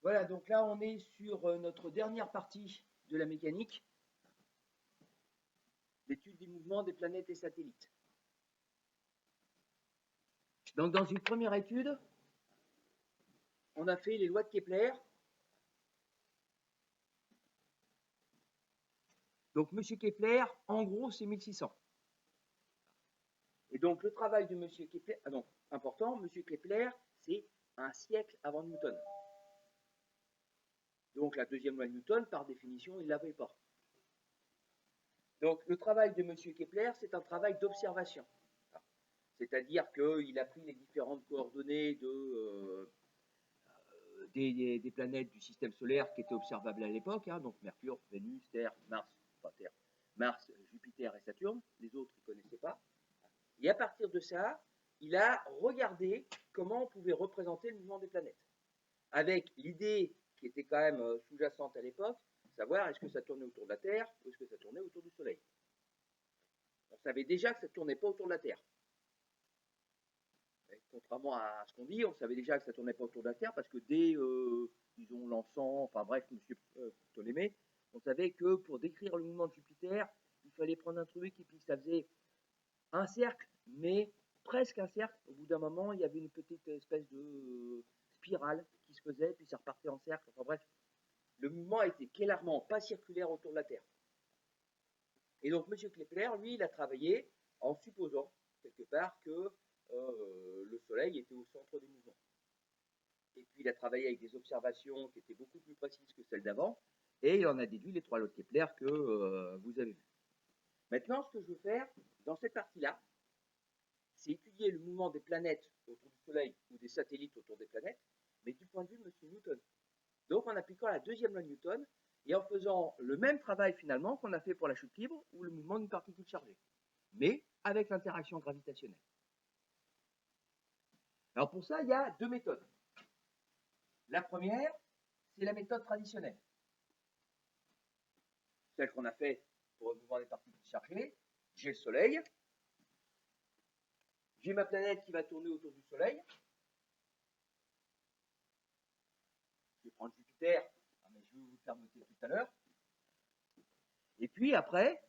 Voilà, donc là on est sur notre dernière partie de la mécanique, l'étude des mouvements des planètes et satellites. Donc dans une première étude, on a fait les lois de Kepler. Donc M. Kepler, en gros, c'est 1600. Et donc le travail de M. Kepler, donc important, M. Kepler, c'est un siècle avant Newton. Donc la deuxième loi de Newton, par définition, il ne l'avait pas. Donc le travail de M. Kepler, c'est un travail d'observation. C'est-à-dire qu'il a pris les différentes coordonnées des planètes du système solaire qui étaient observables à l'époque, hein, donc Mercure, Vénus, Terre, Mars, Jupiter et Saturne. Les autres, il ne connaissait pas. Et à partir de ça, il a regardé comment on pouvait représenter le mouvement des planètes. Avec l'idée qui était quand même sous-jacente à l'époque, savoir est-ce que ça tournait autour de la Terre ou est-ce que ça tournait autour du Soleil. On savait déjà que ça ne tournait pas autour de la Terre. Et contrairement à ce qu'on dit, on savait déjà que ça ne tournait pas autour de la Terre parce que dès, disons, l'encens, enfin bref, M. Ptolémée, on savait que pour décrire le mouvement de Jupiter, il fallait prendre un truc et puis ça faisait un cercle, mais presque un cercle. Au bout d'un moment, il y avait une petite espèce de spirale qui se faisait, puis ça repartait en cercle. Enfin bref, le mouvement était clairement pas circulaire autour de la Terre. Et donc, M. Kepler, lui, il a travaillé en supposant, quelque part, que le Soleil était au centre des mouvements. Et puis, il a travaillé avec des observations qui étaient beaucoup plus précises que celles d'avant, et il en a déduit les trois lois de Kepler que vous avez vues. Maintenant, ce que je veux faire dans cette partie-là, c'est étudier le mouvement des planètes autour du Soleil ou des satellites autour des planètes, mais du point de vue de M. Newton. Donc en appliquant la deuxième loi de Newton et en faisant le même travail finalement qu'on a fait pour la chute libre ou le mouvement d'une particule chargée, mais avec l'interaction gravitationnelle. Alors pour ça, il y a deux méthodes. La première, c'est la méthode traditionnelle, celle qu'on a fait pour le mouvement des particules chargées. J'ai le Soleil, j'ai ma planète qui va tourner autour du Soleil. Je vais prendre Jupiter, mais je vais vous le faire noter tout à l'heure. Et puis après,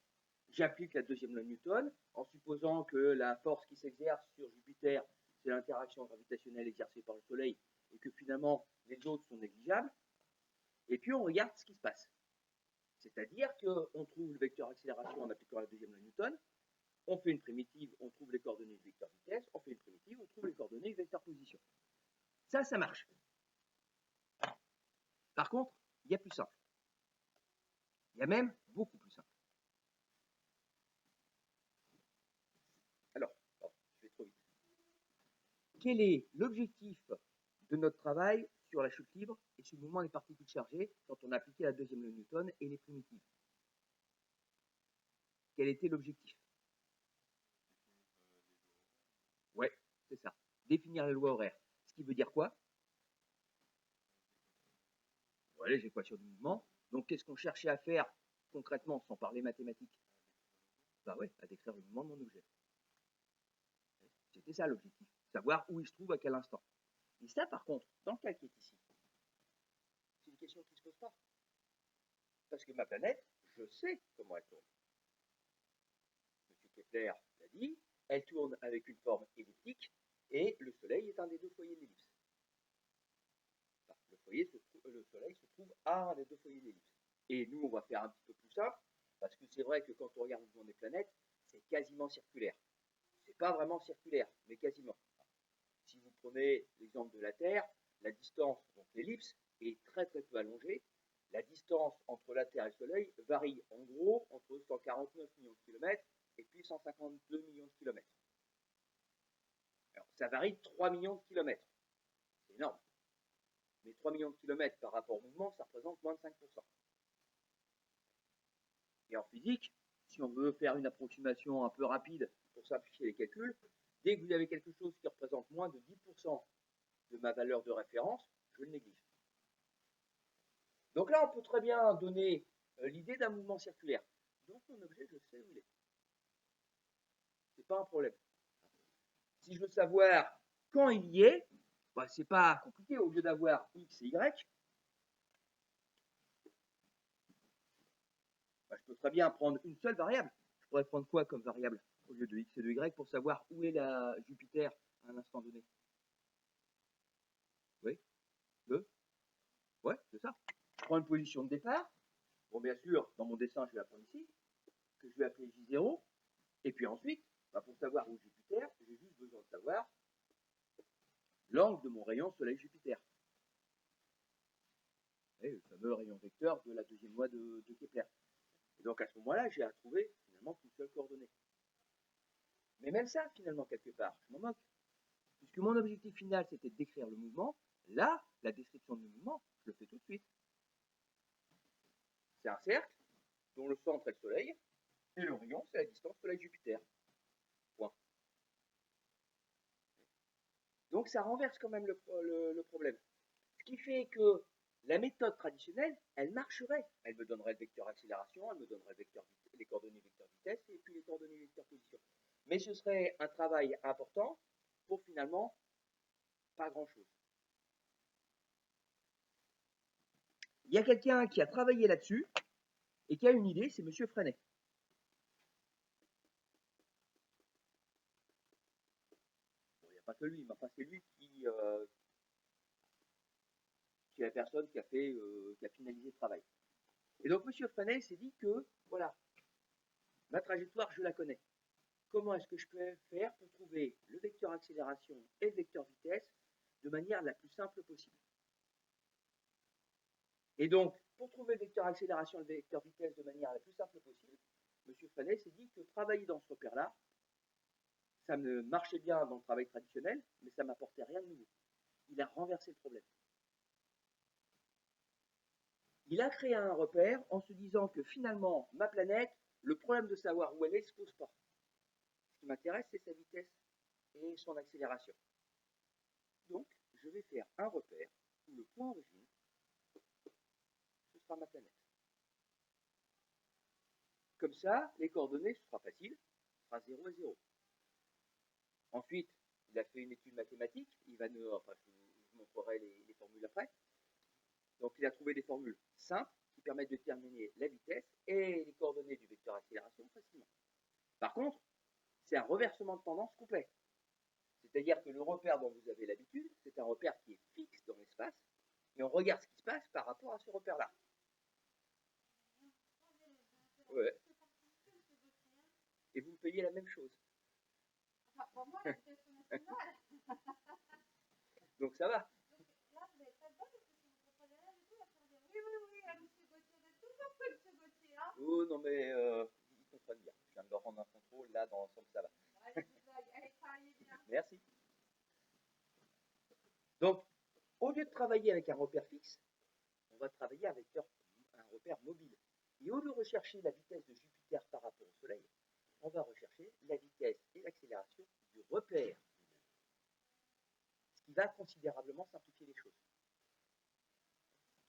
j'applique la deuxième loi de Newton en supposant que la force qui s'exerce sur Jupiter, c'est l'interaction gravitationnelle exercée par le Soleil et que finalement les autres sont négligeables. Et puis on regarde ce qui se passe. C'est-à-dire qu'on trouve le vecteur accélération en appliquant la deuxième loi de Newton, on fait une primitive, on trouve les coordonnées du vecteur vitesse, on fait une primitive, on trouve les coordonnées du vecteur position. Ça marche. Par contre, il y a plus simple. Il y a même beaucoup plus simple. Alors, je vais trop vite. Quel est l'objectif de notre travail sur la chute libre et sur le mouvement des particules chargées quand on a appliqué la deuxième loi de Newton et les primitives? Quel était l'objectif? Ouais, c'est ça. Définir les lois horaires. Ce qui veut dire quoi? Voilà, les équations du mouvement. Donc, qu'est-ce qu'on cherchait à faire concrètement, sans parler mathématiques? Bah ouais, à décrire le mouvement de mon objet. C'était ça l'objectif. Savoir où il se trouve à quel instant. Et ça, par contre, dans le cas qui est ici, c'est une question qui ne se pose pas. Parce que ma planète, je sais comment elle tourne. M. Kepler l'a dit, elle tourne avec une forme elliptique et le Soleil est un des deux foyers de l'ellipse. Enfin, le Soleil se trouve à un des deux foyers de l'ellipse. Et nous, on va faire un petit peu plus simple, parce que c'est vrai que quand on regarde le mouvement des planètes, c'est quasiment circulaire. C'est pas vraiment circulaire, mais quasiment. Si vous prenez l'exemple de la Terre, la distance, donc l'ellipse, est très très peu allongée. La distance entre la Terre et le Soleil varie en gros entre 149 millions de kilomètres et puis 152 millions de kilomètres. Alors, ça varie de 3 millions de kilomètres. C'est énorme. Mais 3 millions de kilomètres par rapport au mouvement, ça représente moins de 5%. Et en physique, si on veut faire une approximation un peu rapide pour simplifier les calculs, dès que vous avez quelque chose qui représente moins de 10% de ma valeur de référence, je le néglige. Donc là, on peut très bien donner l'idée d'un mouvement circulaire. Donc mon objet, je sais où il est. C'est pas un problème. Si je veux savoir quand il y est, bah, c'est pas compliqué. Au lieu d'avoir x et y, peux très bien prendre une seule variable. Je pourrais prendre quoi comme variable au lieu de x et de y pour savoir où est la Jupiter à un instant donné? Oui, 2. Ouais, c'est ça. Je prends une position de départ. Bon, bien sûr, dans mon dessin, je vais la prendre ici, que je vais appeler J0. Et puis ensuite, bah, pour savoir où est Jupiter, j'ai juste besoin de savoir l'angle de mon rayon Soleil-Jupiter. Le fameux rayon vecteur de la deuxième loi de Kepler. Et donc à ce moment-là, j'ai à trouver finalement qu'une seule coordonnée. Mais même ça, finalement, quelque part, je m'en moque. Puisque mon objectif final, c'était de décrire le mouvement, là, la description du mouvement, je le fais tout de suite. C'est un cercle dont le centre est le Soleil, et le rayon, c'est la distance Soleil-Jupiter. Point. Donc ça renverse quand même le problème. Ce qui fait que la méthode traditionnelle, elle marcherait. Elle me donnerait le vecteur accélération, elle me donnerait les coordonnées vecteur vitesse et puis les coordonnées vecteur position. Mais ce serait un travail important pour finalement pas grand-chose. Il y a quelqu'un qui a travaillé là-dessus et qui a une idée, c'est M. Freinet. Bon, il n'y a pas que lui, mais enfin c'est lui qui est la personne qui a finalisé le travail. Et donc M. Freinet s'est dit que, voilà, ma trajectoire, je la connais. Comment est-ce que je peux faire pour trouver le vecteur accélération et le vecteur vitesse de manière la plus simple possible? Et donc, pour trouver le vecteur accélération et le vecteur vitesse de manière la plus simple possible, M. Freinet s'est dit que travailler dans ce repère-là, ça me marchait bien dans le travail traditionnel, mais ça ne m'apportait rien de nouveau. Il a renversé le problème. Il a créé un repère en se disant que finalement, ma planète, le problème de savoir où elle est ne se pose pas. Ce qui m'intéresse, c'est sa vitesse et son accélération. Donc, je vais faire un repère où le point origine, ce sera ma planète. Comme ça, les coordonnées, ce sera facile, ce sera 0 et 0. Ensuite, il a fait une étude mathématique, enfin, je vous montrerai les formules après. Donc, il a trouvé des formules simples qui permettent de déterminer la vitesse et les coordonnées du vecteur accélération facilement. Par contre, c'est un reversement de tendance complet. C'est-à-dire que le repère dont vous avez l'habitude, c'est un repère qui est fixe dans l'espace, et on regarde ce qui se passe par rapport à ce repère-là. Ouais. Et vous me payez la même chose. Pour moi, la vitesse nationale. Donc ça va. Donc là, vous n'avez pas de bol parce que si vous comprenez rien du tout, oui, M. Gauthier, on a toujours fait M. Gauthier. Hein. Oh non, mais ils comprennent bien. Je viens de leur rendre un contrôle, là, dans l'ensemble, ça va. Allez, travaillez bien. Merci. Donc, au lieu de travailler avec un repère fixe, on va travailler avec un repère mobile. Et au lieu de rechercher la vitesse de Jupiter par rapport au Soleil, on va rechercher la vitesse et l'accélération du repère. Ce qui va considérablement simplifier les choses.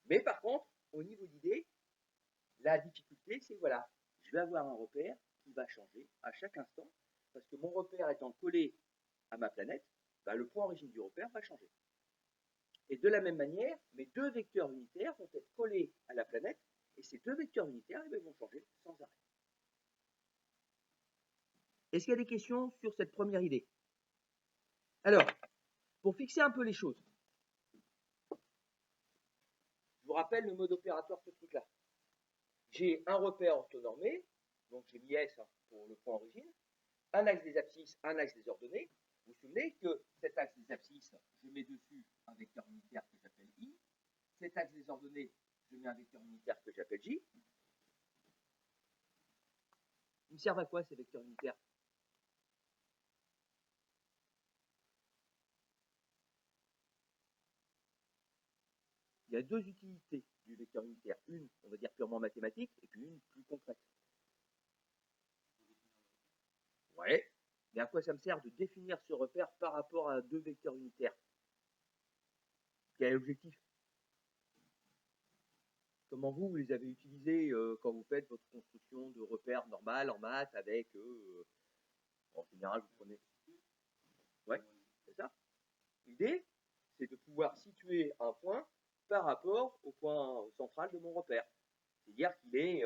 Mais par contre, au niveau d'idée, la difficulté, c'est voilà, je vais avoir un repère qui va changer à chaque instant, parce que mon repère étant collé à ma planète, bah, le point origine du repère va changer. Et de la même manière, mes deux vecteurs unitaires vont être collés à la planète, et ces deux vecteurs unitaires vont changer sans arrêt. Est-ce qu'il y a des questions sur cette première idée? Alors, pour fixer un peu les choses, je vous rappelle le mode opératoire de ce truc-là. J'ai un repère orthonormé, donc j'ai mis S pour le point origine, un axe des abscisses, un axe des ordonnées. Vous vous souvenez que cet axe des abscisses, je mets dessus un vecteur unitaire que j'appelle I. Cet axe des ordonnées, je mets un vecteur unitaire que j'appelle J. Ils me servent à quoi ces vecteurs unitaires? Il y a deux utilités du vecteur unitaire. Une, on va dire purement mathématique, et puis une plus concrète. Ouais, mais à quoi ça me sert de définir ce repère par rapport à deux vecteurs unitaires? Quel est l'objectif? Comment vous les avez utilisés quand vous faites votre construction de repères normales en maths avec, en général, vous prenez... Ouais, c'est ça. L'idée, c'est de pouvoir situer un point par rapport au point central de mon repère. C'est-à-dire qu'il est...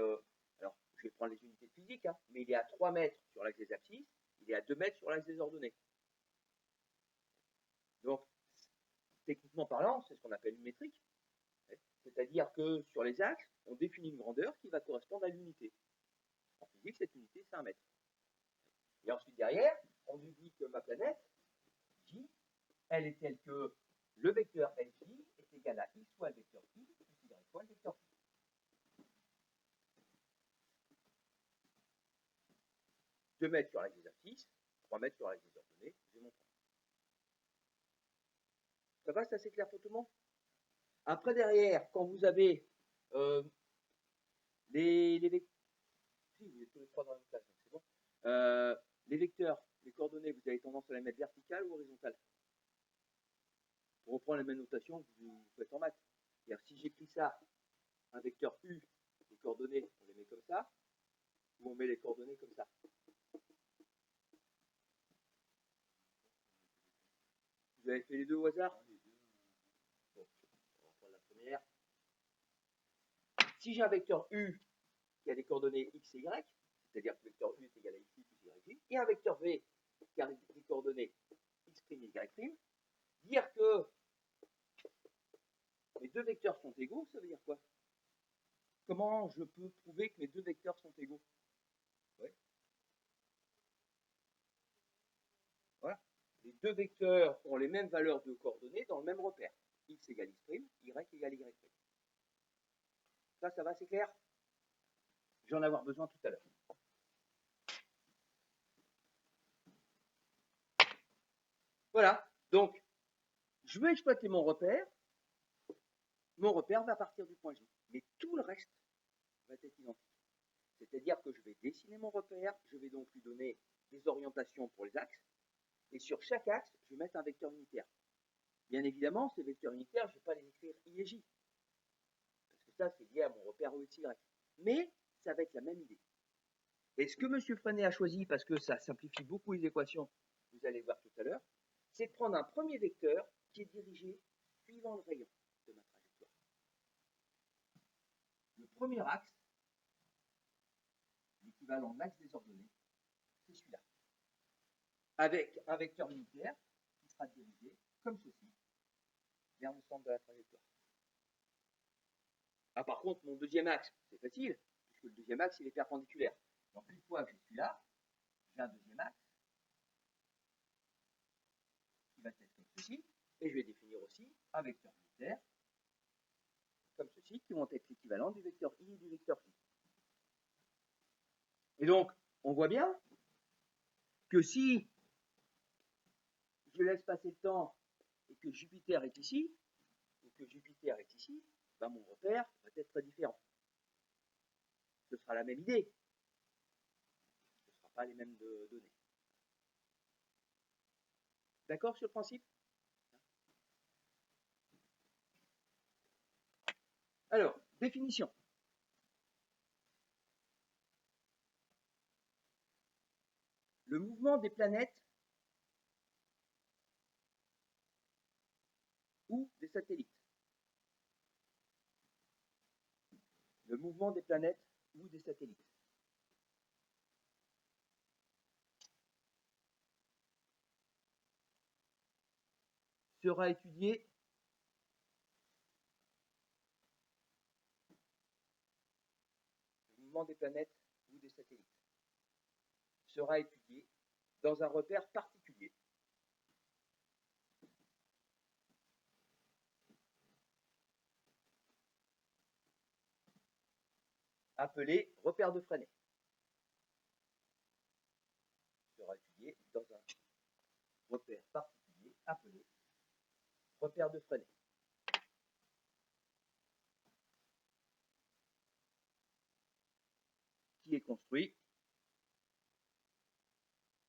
alors, vais prendre les unités de physique, hein, mais il est à 3 mètres sur l'axe des abscisses, il est à 2 mètres sur l'axe des ordonnées. Donc, techniquement parlant, c'est ce qu'on appelle une métrique. C'est-à-dire que sur les axes, on définit une grandeur qui va correspondre à l'unité. En physique, cette unité, c'est 1 mètre. Et ensuite, derrière, on nous dit que ma planète, J, elle est telle que le vecteur Lj est égal à x fois le vecteur I plus y fois le vecteur phi. 2 mètres sur l'axe des abscisses, 3 mètres sur l'axe des ordonnées, j'ai mon point. Ça va, c'est assez clair pour tout le monde? Après, derrière, quand vous avez les vecteurs, si vous êtes tous les trois dans la même classe, donc c'est bon. Les vecteurs, les coordonnées, vous avez tendance à les mettre verticales ou horizontales? Pour reprendre la même notation que vous faites en maths. C'est-à-dire, si j'écris ça, un vecteur U, les coordonnées, on les met comme ça, ou on met les coordonnées comme ça. Vous avez fait les deux au hasard? Bon, on va prendre la première. Si j'ai un vecteur U qui a des coordonnées x et y, c'est-à-dire que le vecteur U est égal à x plus y, et un vecteur V qui a des coordonnées x' et y', dire que mes deux vecteurs sont égaux, ça veut dire quoi? Comment je peux prouver que mes deux vecteurs sont égaux? Ouais. Voilà. Les deux vecteurs ont les mêmes valeurs de coordonnées dans le même repère. X égale x', y égale y'. Ça va, c'est clair? Je vais en avoir besoin tout à l'heure. Voilà. Donc, je veux exploiter mon repère. Mon repère va partir du point J. Mais tout le reste va être identique. C'est-à-dire que je vais dessiner mon repère, je vais donc lui donner des orientations pour les axes, et sur chaque axe, je vais mettre un vecteur unitaire. Bien évidemment, ces vecteurs unitaires, je ne vais pas les écrire I et J, parce que ça, c'est lié à mon repère OXY. Mais ça va être la même idée. Et ce que M. Freinet a choisi, parce que ça simplifie beaucoup les équations, vous allez voir tout à l'heure, c'est de prendre un premier vecteur qui est dirigé suivant le rayon de ma trajectoire. Le premier axe, l'équivalent de l'axe des ordonnées, c'est celui-là. Avec un vecteur unitaire qui sera dirigé comme ceci vers le centre de la trajectoire. Ah, par contre, mon deuxième axe, c'est facile, puisque le deuxième axe, il est perpendiculaire. Donc, une fois que je suis là, j'ai un deuxième axe qui va être comme ceci, et je vais définir aussi un vecteur unitaire comme ceci, qui vont être l'équivalent du vecteur I et du vecteur phi. Et donc, on voit bien que si je laisse passer le temps et que Jupiter est ici, ou que Jupiter est ici, ben mon repère va être très différent. Ce sera la même idée. Ce ne sera pas les mêmes données. D'accord sur le principe? Alors, définition. Le mouvement des planètes ou des satellites. Le mouvement des planètes ou des satellites. Sera étudié le mouvement des planètes ou des satellites sera étudié dans un repère particulier appelé repère de Freinet. Sera étudié dans un repère particulier appelé repère de Freinet. Qui est construit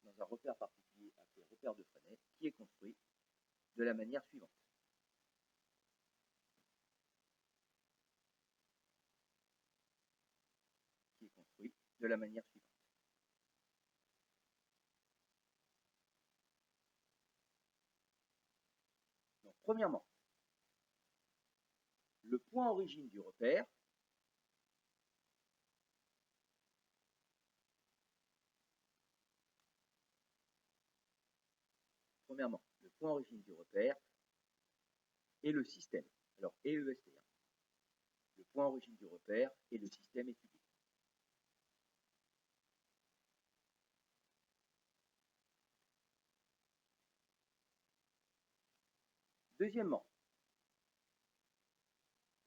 dans un repère particulier appelé repère de Freinet, qui est construit de la manière suivante. Qui est construit de la manière suivante. Donc, premièrement, le point origine du repère premièrement, le point origine du repère et le système. Alors, EEST. Le point origine du repère et le système étudié. Deuxièmement,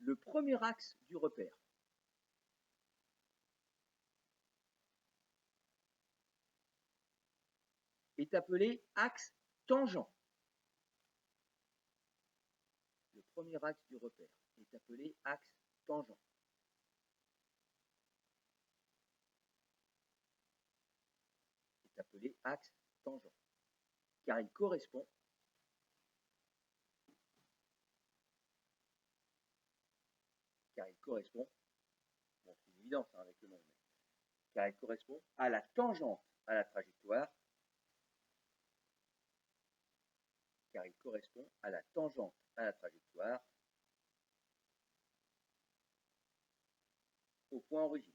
le premier axe du repère est appelé axe tangent. Le premier axe du repère est appelé axe tangent. Est appelé axe tangent, car il correspond bon, c'est une évidence avec le nom, car il correspond à la tangente à la trajectoire, au point origine.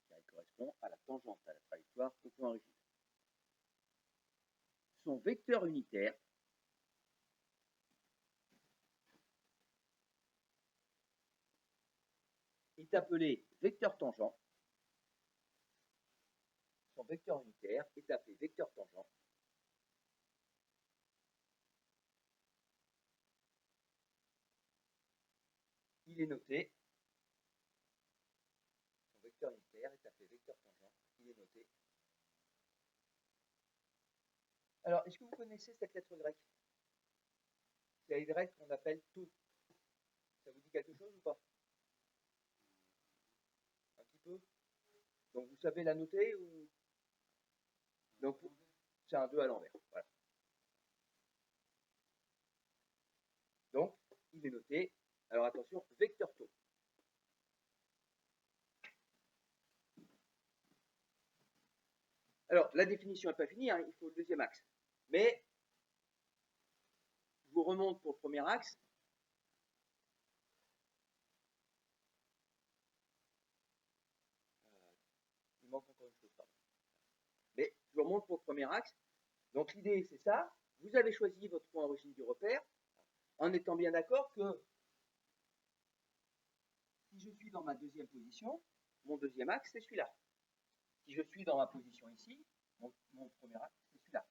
Car il correspond à la tangente à la trajectoire au point origine. Son vecteur unitaire est appelé vecteur tangent. Son vecteur unitaire est appelé vecteur tangent. Il est noté. Son vecteur unitaire est appelé vecteur tangent. Il est noté. Alors, est-ce que vous connaissez cette lettre grecque? C'est la lettre grecque qu'on appelle tau. Ça vous dit quelque chose ou pas? Un petit peu? Donc, vous savez la noter ou... Donc, c'est un 2 à l'envers. Voilà. Donc, il est noté. Alors, attention, vecteur tau. Alors, la définition n'est pas finie, hein, il faut le deuxième axe. Mais, je vous remonte pour le premier axe. Il manque encore une chose, pardon. Mais, je vous remonte pour le premier axe. Donc, l'idée, c'est ça. Vous avez choisi votre point origine du repère, en étant bien d'accord que si je suis dans ma deuxième position, mon deuxième axe, c'est celui-là. Si je suis dans ma position ici, mon premier axe, c'est celui-là.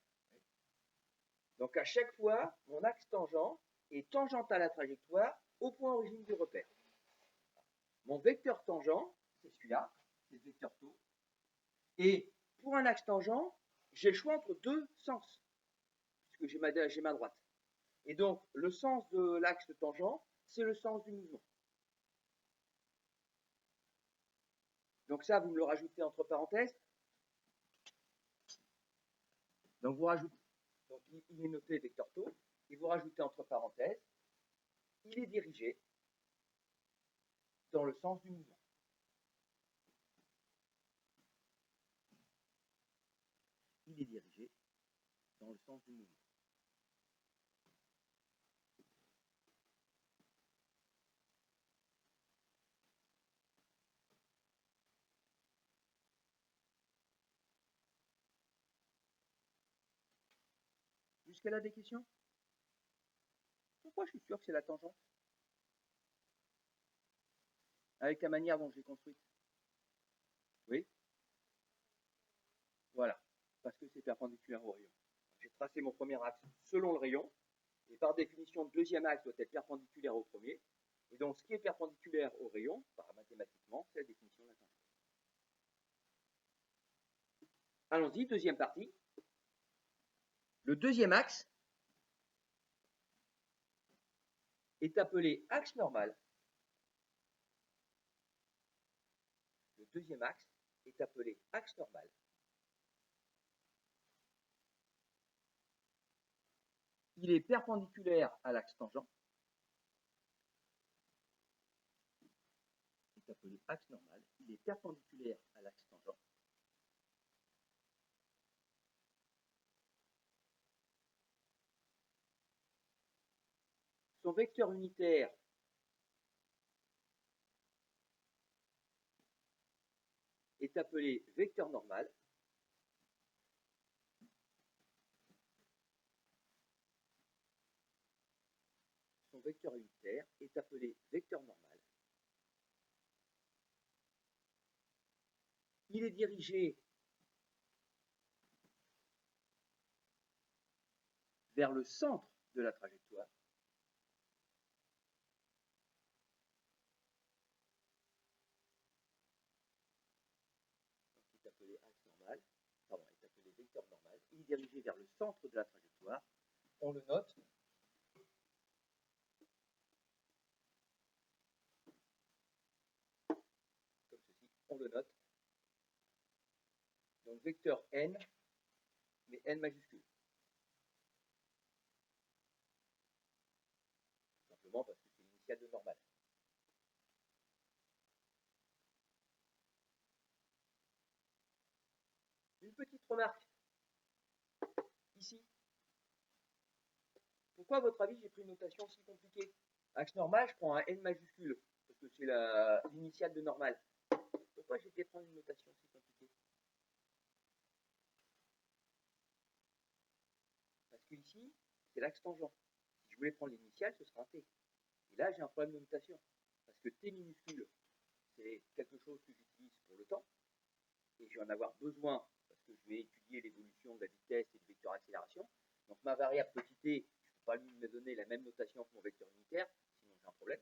Donc à chaque fois, mon axe tangent est tangent à la trajectoire au point origine du repère. Mon vecteur tangent, c'est celui-là, c'est le vecteur tau. Et pour un axe tangent, j'ai le choix entre deux sens, puisque j'ai ma droite. Et donc, le sens de l'axe tangent, c'est le sens du mouvement. Donc ça, vous me le rajoutez entre parenthèses. Donc vous rajoutez, donc il est noté vecteur tau, et vous rajoutez entre parenthèses, il est dirigé dans le sens du mouvement. Il est dirigé dans le sens du mouvement. Jusqu'à là, des questions? Pourquoi je suis sûr que c'est la tangente? Avec la manière dont je l'ai construite. Oui? Voilà. Parce que c'est perpendiculaire au rayon. J'ai tracé mon premier axe selon le rayon. Et par définition, le deuxième axe doit être perpendiculaire au premier. Et donc, ce qui est perpendiculaire au rayon, mathématiquement, c'est la définition de la tangente. Allons-y, deuxième partie. Le deuxième axe est appelé axe normal. Le deuxième axe est appelé axe normal. Il est perpendiculaire à l'axe tangent. Il est appelé axe normal. Il est perpendiculaire à l'axe tangent. Son vecteur unitaire est est appelé vecteur normal. Son vecteur unitaire est appelé vecteur normal. Il est dirigé vers le centre de la trajectoire. Donc, il est appelé axe normal, pardon, il est appelé vecteur normal. Il est dirigé vers le centre de la trajectoire. On le note. Comme ceci, on le note. Donc vecteur n, mais n majuscule. Simplement parce que c'est l'initiale de normal. Une petite remarque. Ici. Pourquoi, à votre avis, j'ai pris une notation si compliquée? Axe normal, je prends un n majuscule, parce que c'est l'initiale de normal. Pourquoi j'ai fait prendre une notation si compliquée? Parce que ici, c'est l'axe tangent. Si je voulais prendre l'initiale, ce serait un t. Et là, j'ai un problème de notation. Parce que t minuscule, c'est quelque chose que j'utilise pour le temps. Et je vais en avoir besoin parce que je vais étudier l'évolution de la vitesse et du vecteur accélération. Donc ma variable petit t, je ne peux pas lui me donner la même notation que mon vecteur unitaire, sinon j'ai un problème.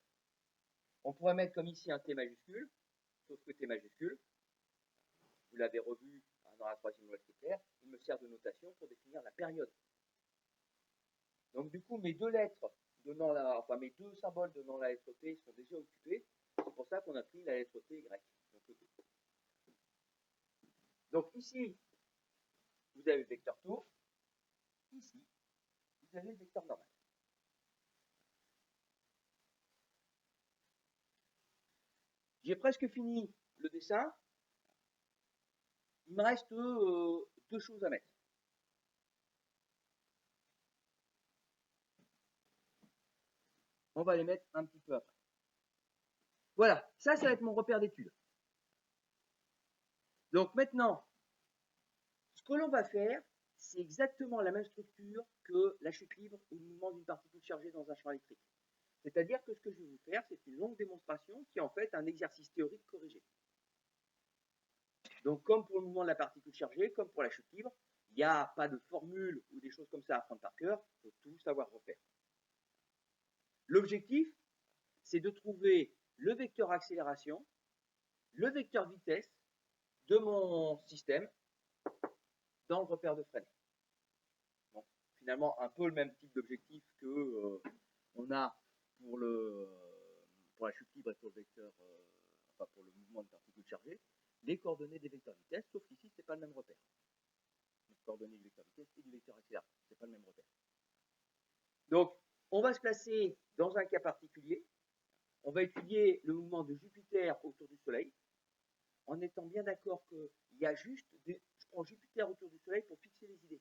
On pourrait mettre comme ici un t majuscule, sauf que t majuscule, vous l'avez revu dans la troisième loi de Kepler, il me sert de notation pour définir la période. Donc du coup, mes deux lettres donnant enfin mes deux symboles donnant la lettre t sont déjà occupés. C'est pour ça qu'on a pris la lettre t grecque. Donc ici, vous avez le vecteur tour. Ici, vous avez le vecteur normal. J'ai presque fini le dessin. Il me reste deux choses à mettre. On va les mettre un petit peu après. Voilà, ça va être mon repère d'étude. Donc maintenant, ce que l'on va faire, c'est exactement la même structure que la chute libre ou le mouvement d'une particule chargée dans un champ électrique. C'est-à-dire que ce que je vais vous faire, c'est une longue démonstration qui est en fait un exercice théorique corrigé. Donc comme pour le mouvement de la particule chargée, comme pour la chute libre, il n'y a pas de formule ou des choses comme ça à prendre par cœur, il faut tout savoir refaire. L'objectif, c'est de trouver le vecteur accélération, le vecteur vitesse de mon système dans le repère de Fresnel. Donc, finalement, un peu le même type d'objectif que on a pour la chute libre et pour le vecteur, enfin pour le mouvement de particules chargées, les coordonnées des vecteurs vitesse, sauf qu'ici, ce n'est pas le même repère. Les coordonnées du vecteur vitesse et du vecteur accélération, ce n'est pas le même repère. Donc, on va se placer dans un cas particulier. On va étudier le mouvement de Jupiter autour du Soleil, en étant bien d'accord qu'il y a juste, je prends Jupiter autour du Soleil pour fixer les idées.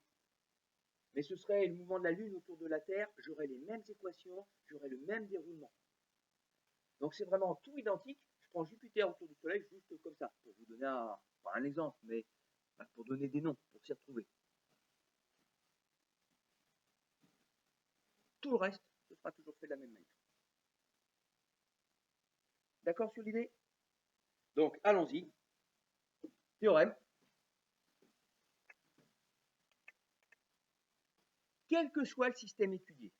Mais ce serait le mouvement de la Lune autour de la Terre, j'aurais les mêmes équations, j'aurais le même déroulement. Donc c'est vraiment tout identique. Je prends Jupiter autour du Soleil juste comme ça, pour vous donner un exemple, mais pour donner des noms, pour s'y retrouver. Tout le reste, ce sera toujours fait de la même manière. D'accord sur l'idée? Donc allons-y. Théorème. Quel que soit le système étudié,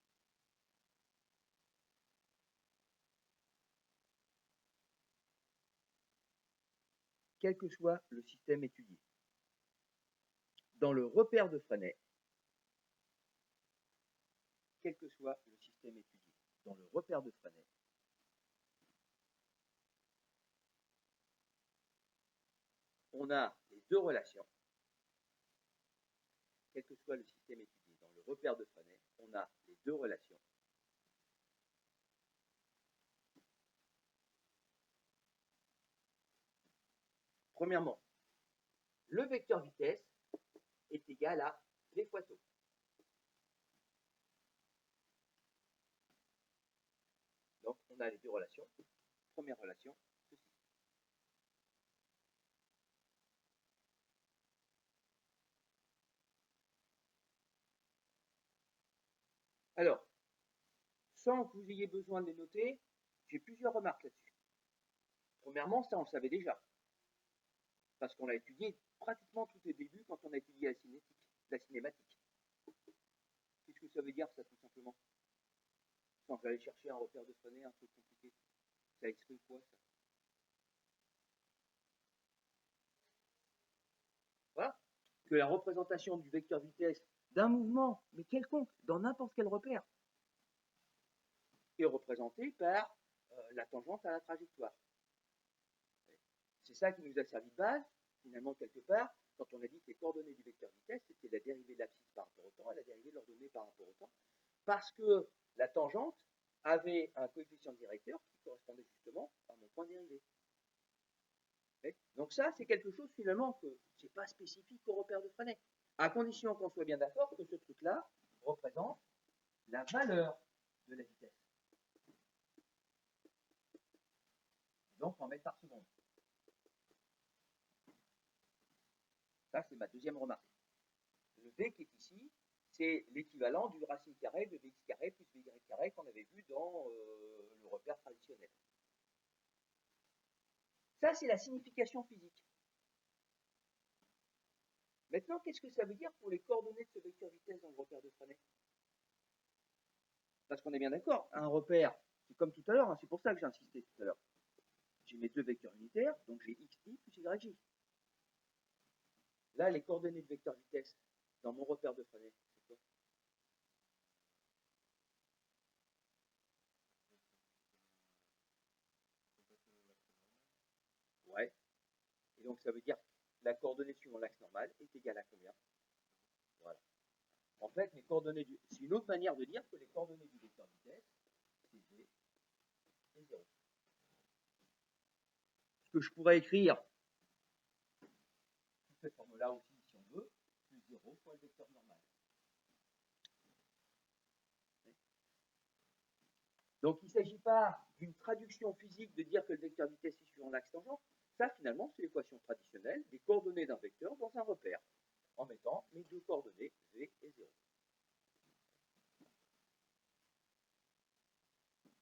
quel que soit le système étudié, dans le repère de Fresnel, quel que soit le système étudié, dans le repère de Fresnel, on a les deux relations. Quel que soit le système étudié, dans le repère de Fresnel, on a les deux relations. Premièrement, le vecteur vitesse est égal à V fois taux. Donc, on a les deux relations. Première relation, ceci. Alors, sans que vous ayez besoin de les noter, j'ai plusieurs remarques là-dessus. Premièrement, ça on le savait déjà, parce qu'on l'a étudié pratiquement tout au début quand on a étudié la cinématique. Qu'est-ce que ça veut dire ça tout simplement? Quand je vais aller chercher un repère de Fresnel, un truc compliqué, ça exprime quoi ça? Voilà, que la représentation du vecteur vitesse d'un mouvement, mais quelconque, dans n'importe quel repère, est représentée par la tangente à la trajectoire. C'est ça qui nous a servi de base, finalement, quelque part, quand on a dit que les coordonnées du vecteur vitesse, c'était la dérivée de l'abscisse par rapport au temps et la dérivée de l'ordonnée par rapport au temps, parce que la tangente avait un coefficient directeur qui correspondait justement à mon point dérivé. Donc ça, c'est quelque chose finalement que c'est pas spécifique au repère de Fresnel, à condition qu'on soit bien d'accord que ce truc-là représente la valeur de la vitesse. Donc en mètres par seconde. Ça, c'est ma deuxième remarque. Le V qui est ici, c'est l'équivalent du racine carrée de Vx carré plus Vy carré qu'on avait vu dans le repère traditionnel. Ça, c'est la signification physique. Maintenant, qu'est-ce que ça veut dire pour les coordonnées de ce vecteur vitesse dans le repère de Fresnel? Parce qu'on est bien d'accord, un repère, c'est comme tout à l'heure, hein, c'est pour ça que j'ai insisté tout à l'heure. J'ai mes deux vecteurs unitaires, donc j'ai xi plus yj. Là, les coordonnées de vecteur vitesse dans mon repère de Fresnel, c'est quoi? Ouais. Et donc, ça veut dire que la coordonnée suivant l'axe normal est égale à combien? Voilà. En fait, les coordonnées c'est une autre manière de dire que les coordonnées du vecteur vitesse, c'est v et 0. Ce que je pourrais écrire, sous cette forme-là aussi, si on veut, plus 0 fois le vecteur normal. Donc, il ne s'agit pas d'une traduction physique de dire que le vecteur vitesse est suivant l'axe tangent. Ça, finalement, c'est l'équation traditionnelle des coordonnées d'un vecteur dans un repère, en mettant les deux coordonnées v et 0.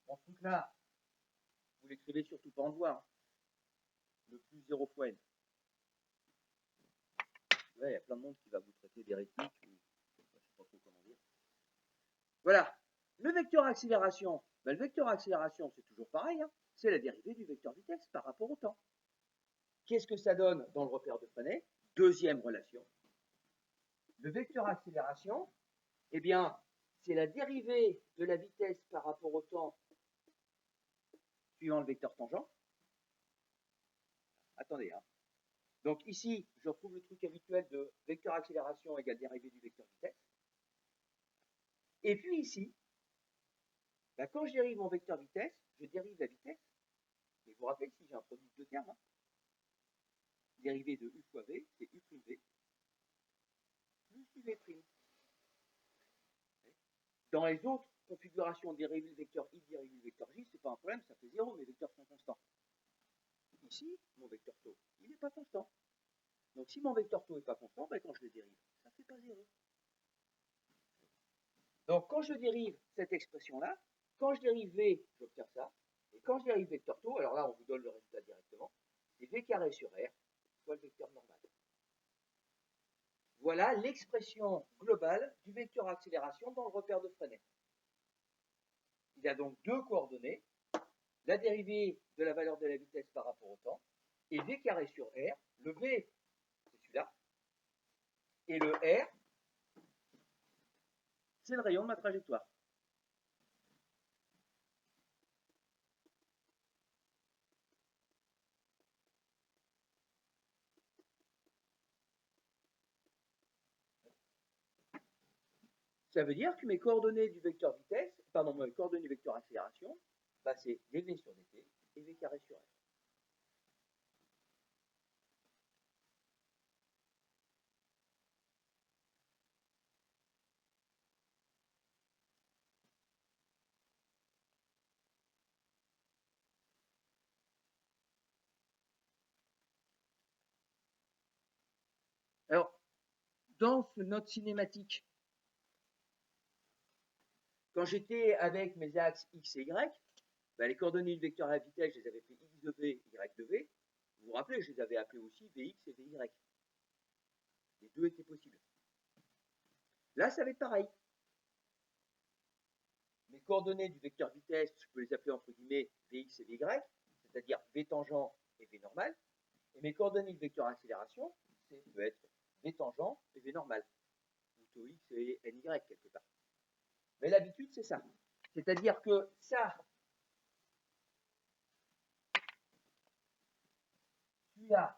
Bon, ce truc-là, vous l'écrivez surtout pas en devoir. Le plus 0 fois n. Ouais, il y a plein de monde qui va vous traiter d'hérétique, ou je ne sais pas trop comment dire. Voilà. Le vecteur accélération, ben, le vecteur accélération, c'est toujours pareil, hein, c'est la dérivée du vecteur vitesse par rapport au temps. Qu'est-ce que ça donne dans le repère de Fresnel? Deuxième relation. Le vecteur accélération, eh bien, c'est la dérivée de la vitesse par rapport au temps suivant le vecteur tangent. Attendez, hein. Donc ici, je retrouve le truc habituel de vecteur accélération égale dérivée du vecteur vitesse. Et puis ici, ben, quand je dérive mon vecteur vitesse, je dérive la vitesse. Et vous vous rappelez, si j'ai un produit de deux termes, hein, dérivé de u fois v, c'est u prime v, plus uv prime. Dans les autres configurations, dériver le vecteur i, dériver le vecteur j, c'est pas un problème, ça fait 0, mes vecteurs sont constants. Ici, mon vecteur taux, il n'est pas constant. Donc si mon vecteur taux n'est pas constant, ben, quand je le dérive, ça ne fait pas 0. Donc quand je dérive cette expression-là, quand je dérive v, j'obtiens ça. Et quand je dérive vecteur taux, alors là, on vous donne le résultat directement, c'est v carré sur r, fois le vecteur normal. Voilà l'expression globale du vecteur accélération dans le repère de Fresnel. Il a donc deux coordonnées, la dérivée de la valeur de la vitesse par rapport au temps, et v carré sur r, le v, c'est celui-là, et le r, c'est le rayon de ma trajectoire. Ça veut dire que mes coordonnées du vecteur vitesse, pardon, mes coordonnées du vecteur accélération, bah, c'est dv sur dt et v carré sur r. Alors, dans ce note cinématique, Quand j'étais avec mes axes X et Y, ben, les coordonnées du vecteur à la vitesse, je les avais fait X de V, Y de V. Vous vous rappelez, je les avais appelés aussi Vx et Vy. Les deux étaient possibles. Là, ça va être pareil. Mes coordonnées du vecteur vitesse, je peux les appeler entre guillemets Vx et Vy, c'est-à-dire V tangent et V normal. Et mes coordonnées du vecteur accélération, ça peut être V tangent et V normal. Ou tau x et ny quelque part. Mais l'habitude, c'est ça. C'est-à-dire que ça, celui-là,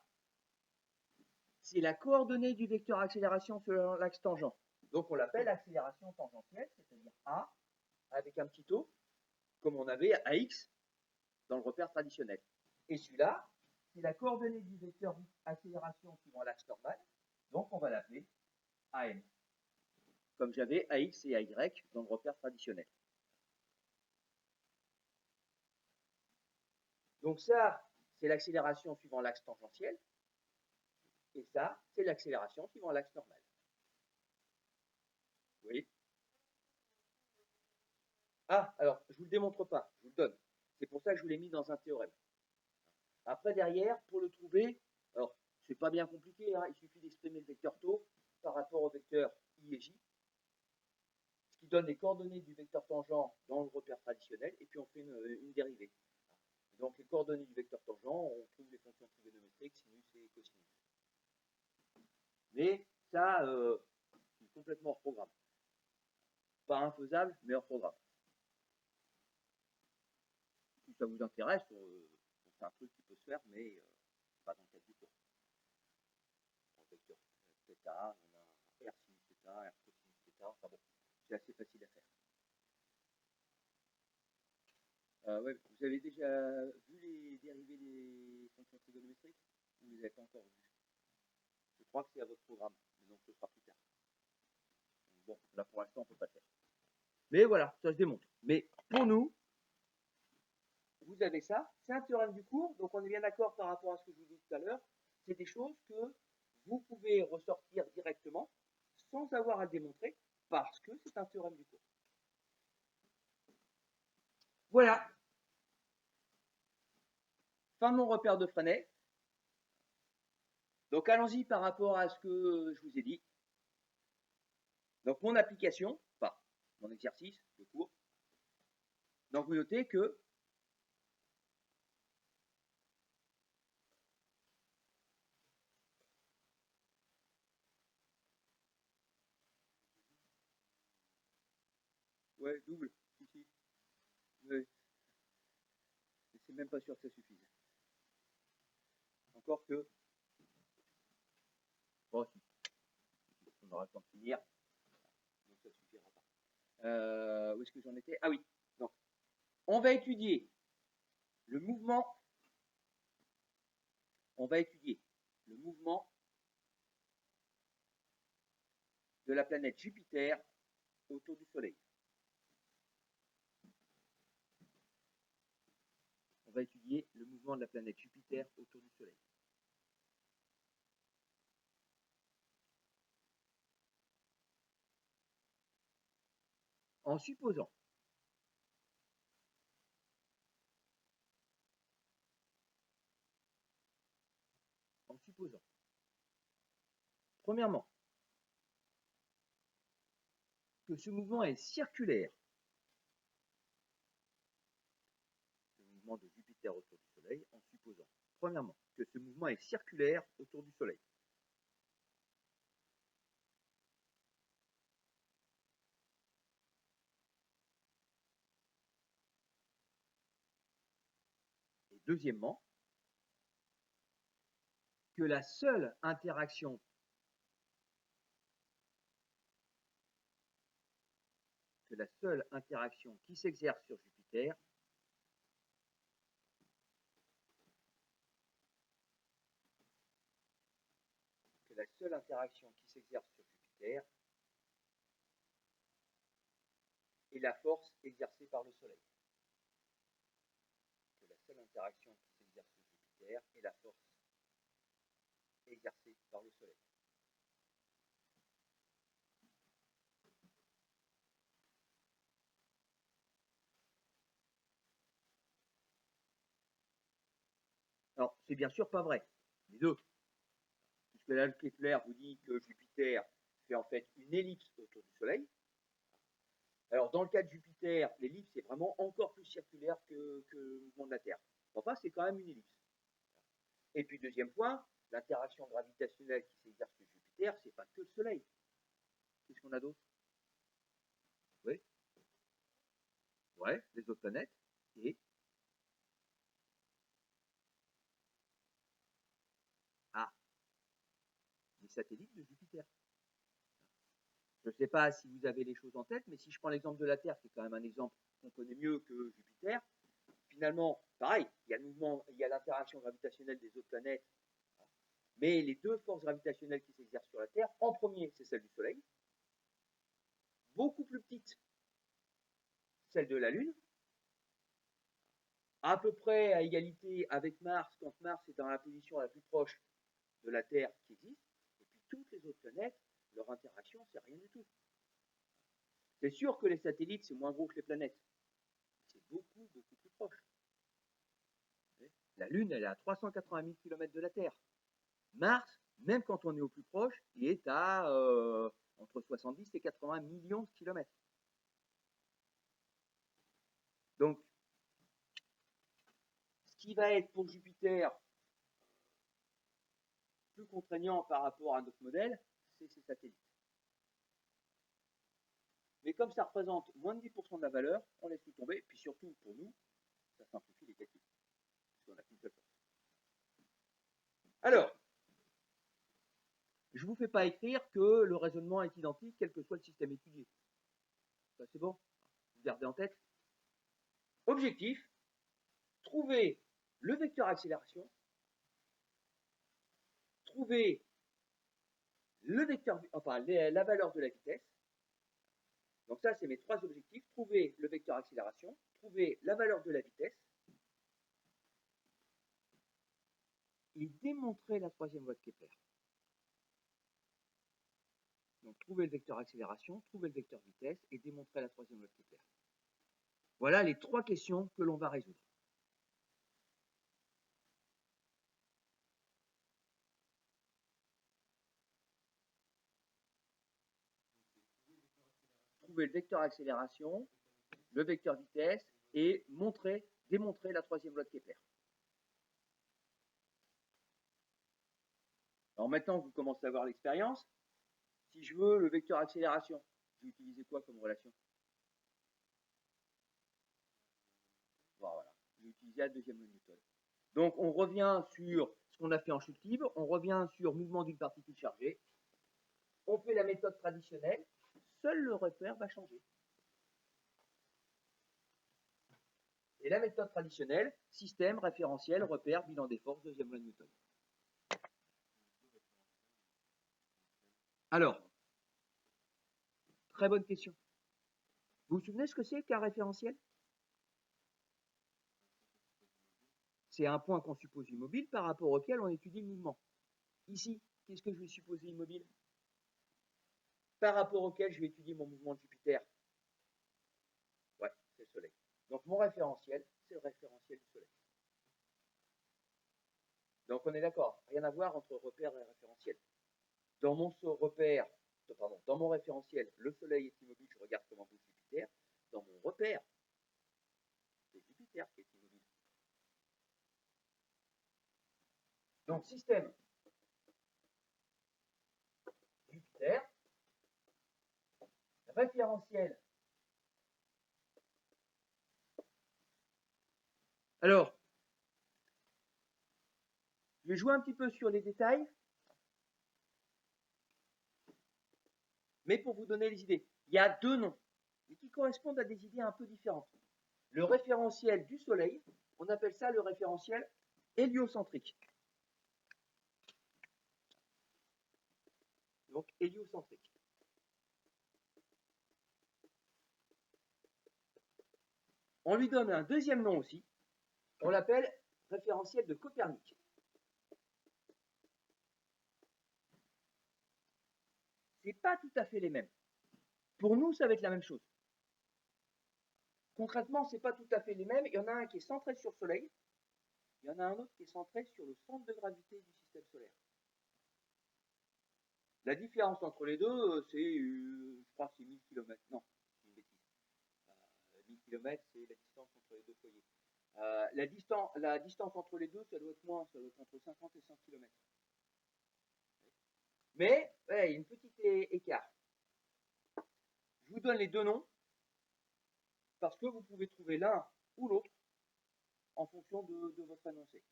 c'est la coordonnée du vecteur accélération sur l'axe tangent. Donc on l'appelle accélération tangentielle, c'est-à-dire A, avec un petit O, comme on avait à X dans le repère traditionnel. Et celui-là, c'est la coordonnée du vecteur accélération suivant l'axe normal, donc on va l'appeler AM, comme j'avais AX et AY dans le repère traditionnel. Donc ça, c'est l'accélération suivant l'axe tangentiel, et ça, c'est l'accélération suivant l'axe normal. Vous voyez? Ah, alors, je ne vous le démontre pas, je vous le donne. C'est pour ça que je vous l'ai mis dans un théorème. Après, derrière, pour le trouver, alors, c'est pas bien compliqué, hein, il suffit d'exprimer le vecteur tau par rapport au vecteur I et J, ce qui donne les coordonnées du vecteur tangent dans le repère traditionnel, et puis on fait une dérivée. Donc, les coordonnées du vecteur tangent, on trouve les fonctions trigonométriques, sinus et cosinus. Mais ça, c'est complètement hors programme. Pas infaisable, mais hors programme. Si ça vous intéresse, c'est un truc qui peut se faire, mais pas dans le cadre du cours. Dans le vecteur θ, on a R sinus θ, R cosinus θ, enfin bon, c'est assez facile à faire. Ouais, vous avez déjà vu les dérivés des fonctions trigonométriques? Ou vous ne les avez pas encore vus? Je crois que c'est à votre programme, mais donc ce sera plus tard. Donc, bon, là pour l'instant, on ne peut pas le faire. Mais voilà, ça se démontre. Mais pour nous, vous avez ça, c'est un théorème du cours, donc on est bien d'accord par rapport à ce que je vous dis tout à l'heure, c'est des choses que vous pouvez ressortir directement sans avoir à le démontrer, parce que c'est un théorème du cours. Voilà. Fin de mon repère de Freinet. Donc allons-y par rapport à ce que je vous ai dit. Donc mon application, enfin mon exercice de cours. Donc vous notez que ouais, double, ici. Ouais. C'est même pas sûr que ça suffise. Encore que. Bon, si. On aura le temps de finir. Donc ça suffira pas. Où est-ce que j'en étais? Ah oui. Donc, on va étudier le mouvement. On va étudier le mouvement de la planète Jupiter autour du Soleil. On va étudier le mouvement de la planète Jupiter autour du Soleil. En supposant premièrement, que ce mouvement est circulaire, le mouvement de Jupiter autour du Soleil, en supposant, premièrement, que ce mouvement est circulaire autour du Soleil. Et deuxièmement, que la seule interaction qui s'exerce sur Jupiter est la force exercée par le Soleil. Que la seule interaction qui s'exerce sur Jupiter est la force exercée par le Soleil. Alors, c'est bien sûr pas vrai, les deux. Puisque la loi de Kepler vous dit que Jupiter fait en fait une ellipse autour du Soleil. Alors, dans le cas de Jupiter, l'ellipse est vraiment encore plus circulaire que le mouvement de la Terre. Enfin, c'est quand même une ellipse. Et puis, deuxième point, l'interaction gravitationnelle qui s'exerce sur Jupiter, c'est pas que le Soleil. Qu'est-ce qu'on a d'autre? Oui. Ouais, les autres planètes. Et des satellites de Jupiter. Je ne sais pas si vous avez les choses en tête, mais si je prends l'exemple de la Terre, qui est quand même un exemple qu'on connaît mieux que Jupiter, finalement, pareil, il y a le mouvement, il y a l'interaction gravitationnelle des autres planètes, mais les deux forces gravitationnelles qui s'exercent sur la Terre, en premier, c'est celle du Soleil, beaucoup plus petite, celle de la Lune, à peu près à égalité avec Mars, quand Mars est dans la position la plus proche de la Terre qui existe, et puis toutes les autres planètes, leur interaction, c'est rien du tout. C'est sûr que les satellites, c'est moins gros que les planètes. C'est beaucoup, beaucoup plus proche. La Lune, elle est à 380 000 km de la Terre. Mars, même quand on est au plus proche, il est à entre 70 et 80 millions de kilomètres. Donc, ce qui va être pour Jupiter plus contraignant par rapport à notre modèle, c'est ses satellites. Mais comme ça représente moins de 10% de la valeur, on laisse tout tomber. Et puis surtout, pour nous, ça simplifie les calculs. Parce qu'on a qu'une seule force. Alors, je ne vous fais pas écrire que le raisonnement est identique, quel que soit le système étudié. Ça, c'est bon? Vous gardez en tête. Objectif, trouver le vecteur accélération, trouver le vecteur, enfin, la valeur de la vitesse. Donc ça, c'est mes trois objectifs. Trouver le vecteur accélération, trouver la valeur de la vitesse et démontrer la troisième loi de Kepler. Donc trouver le vecteur accélération, trouver le vecteur vitesse et démontrer la troisième loi de Kepler. Voilà les trois questions que l'on va résoudre. Trouver le vecteur accélération, le vecteur vitesse et démontrer la troisième loi de Kepler. Alors maintenant, vous commencez à avoir l'expérience. Si je veux le vecteur accélération, je vais utiliser quoi comme relation? Voilà, je vais utiliser la deuxième loi de Newton. Donc on revient sur ce qu'on a fait en chute libre, on revient sur mouvement d'une particule chargée, on fait la méthode traditionnelle, seul le repère va changer. Et la méthode traditionnelle, système, référentiel, repère, bilan des forces, deuxième loi de Newton. Alors, très bonne question. Vous vous souvenez ce que c'est qu'un référentiel? C'est un point qu'on suppose immobile par rapport auquel on étudie le mouvement. Ici, qu'est-ce que je vais supposer immobile? Par rapport auquel je vais étudier mon mouvement de Jupiter. Ouais, c'est le Soleil. Donc mon référentiel, c'est le référentiel du Soleil. Donc on est d'accord, rien à voir entre repère et référentiel. Dans mon repère, dans mon référentiel, le Soleil est immobile, je regarde comment bouge Jupiter. Dans mon repère, c'est Jupiter qui est immobile. Donc système Jupiter, référentiel. Alors, je vais jouer un petit peu sur les détails, mais pour vous donner les idées. Il y a deux noms, mais qui correspondent à des idées un peu différentes. Le référentiel du Soleil, on appelle ça le référentiel héliocentrique. Donc héliocentrique. On lui donne un deuxième nom aussi, on l'appelle référentiel de Copernic. C'est pas tout à fait les mêmes. Pour nous, ça va être la même chose. Concrètement, c'est pas tout à fait les mêmes. Il y en a un qui est centré sur le Soleil il y en a un autre qui est centré sur le centre de gravité du système solaire. La différence entre les deux, c'est, je crois que c'est 1000 km. Non, c'est une bêtise. 1000 km, c'est la distance entre les deux foyers. La distance entre les deux, ça doit être moins, ça doit être entre 50 et 100 km. Mais, ouais, il y a une petite écart. Je vous donne les deux noms, parce que vous pouvez trouver l'un ou l'autre en fonction de votre énoncé.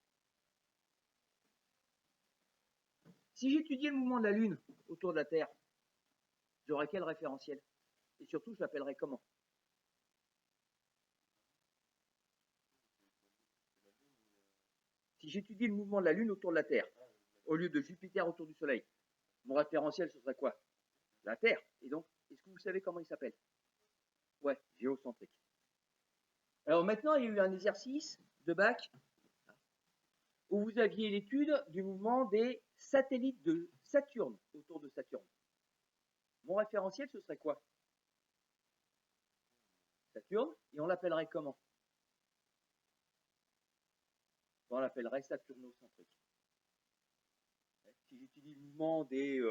Si j'étudiais le mouvement de la Lune autour de la Terre, j'aurais quel référentiel? Et surtout, je l'appellerais comment? Si j'étudie le mouvement de la Lune autour de la Terre, au lieu de Jupiter autour du Soleil, mon référentiel, ce serait quoi? La Terre. Et donc, est-ce que vous savez comment il s'appelle? Ouais, géocentrique. Alors maintenant, il y a eu un exercice de bac où vous aviez l'étude du mouvement des satellites de Saturne autour de Saturne. Mon référentiel, ce serait quoi? Saturne, et on l'appellerait comment? On l'appellerait saturnocentrique. Si j'utilise le mouvement des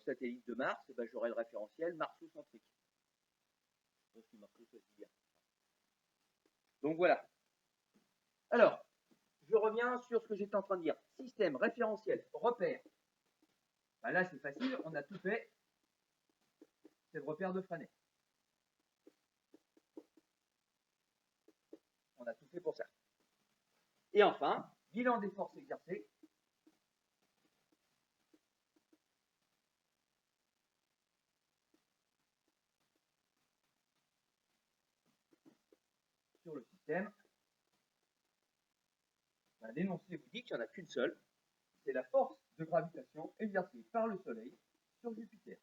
satellites de Mars, eh ben, j'aurai le référentiel marsocentrique. Je pense que Marceau, ça se dit bien. Donc voilà. Alors, je reviens sur ce que j'étais en train de dire. Système, référentiel, repère. Ben là, c'est facile, on a tout fait. C'est le repère de Freinet. On a tout fait pour ça. Et enfin, bilan des forces exercées. Sur le système. Ben, l'énoncé vous dit qu'il n'y en a qu'une seule. C'est la force de gravitation exercée par le Soleil sur Jupiter.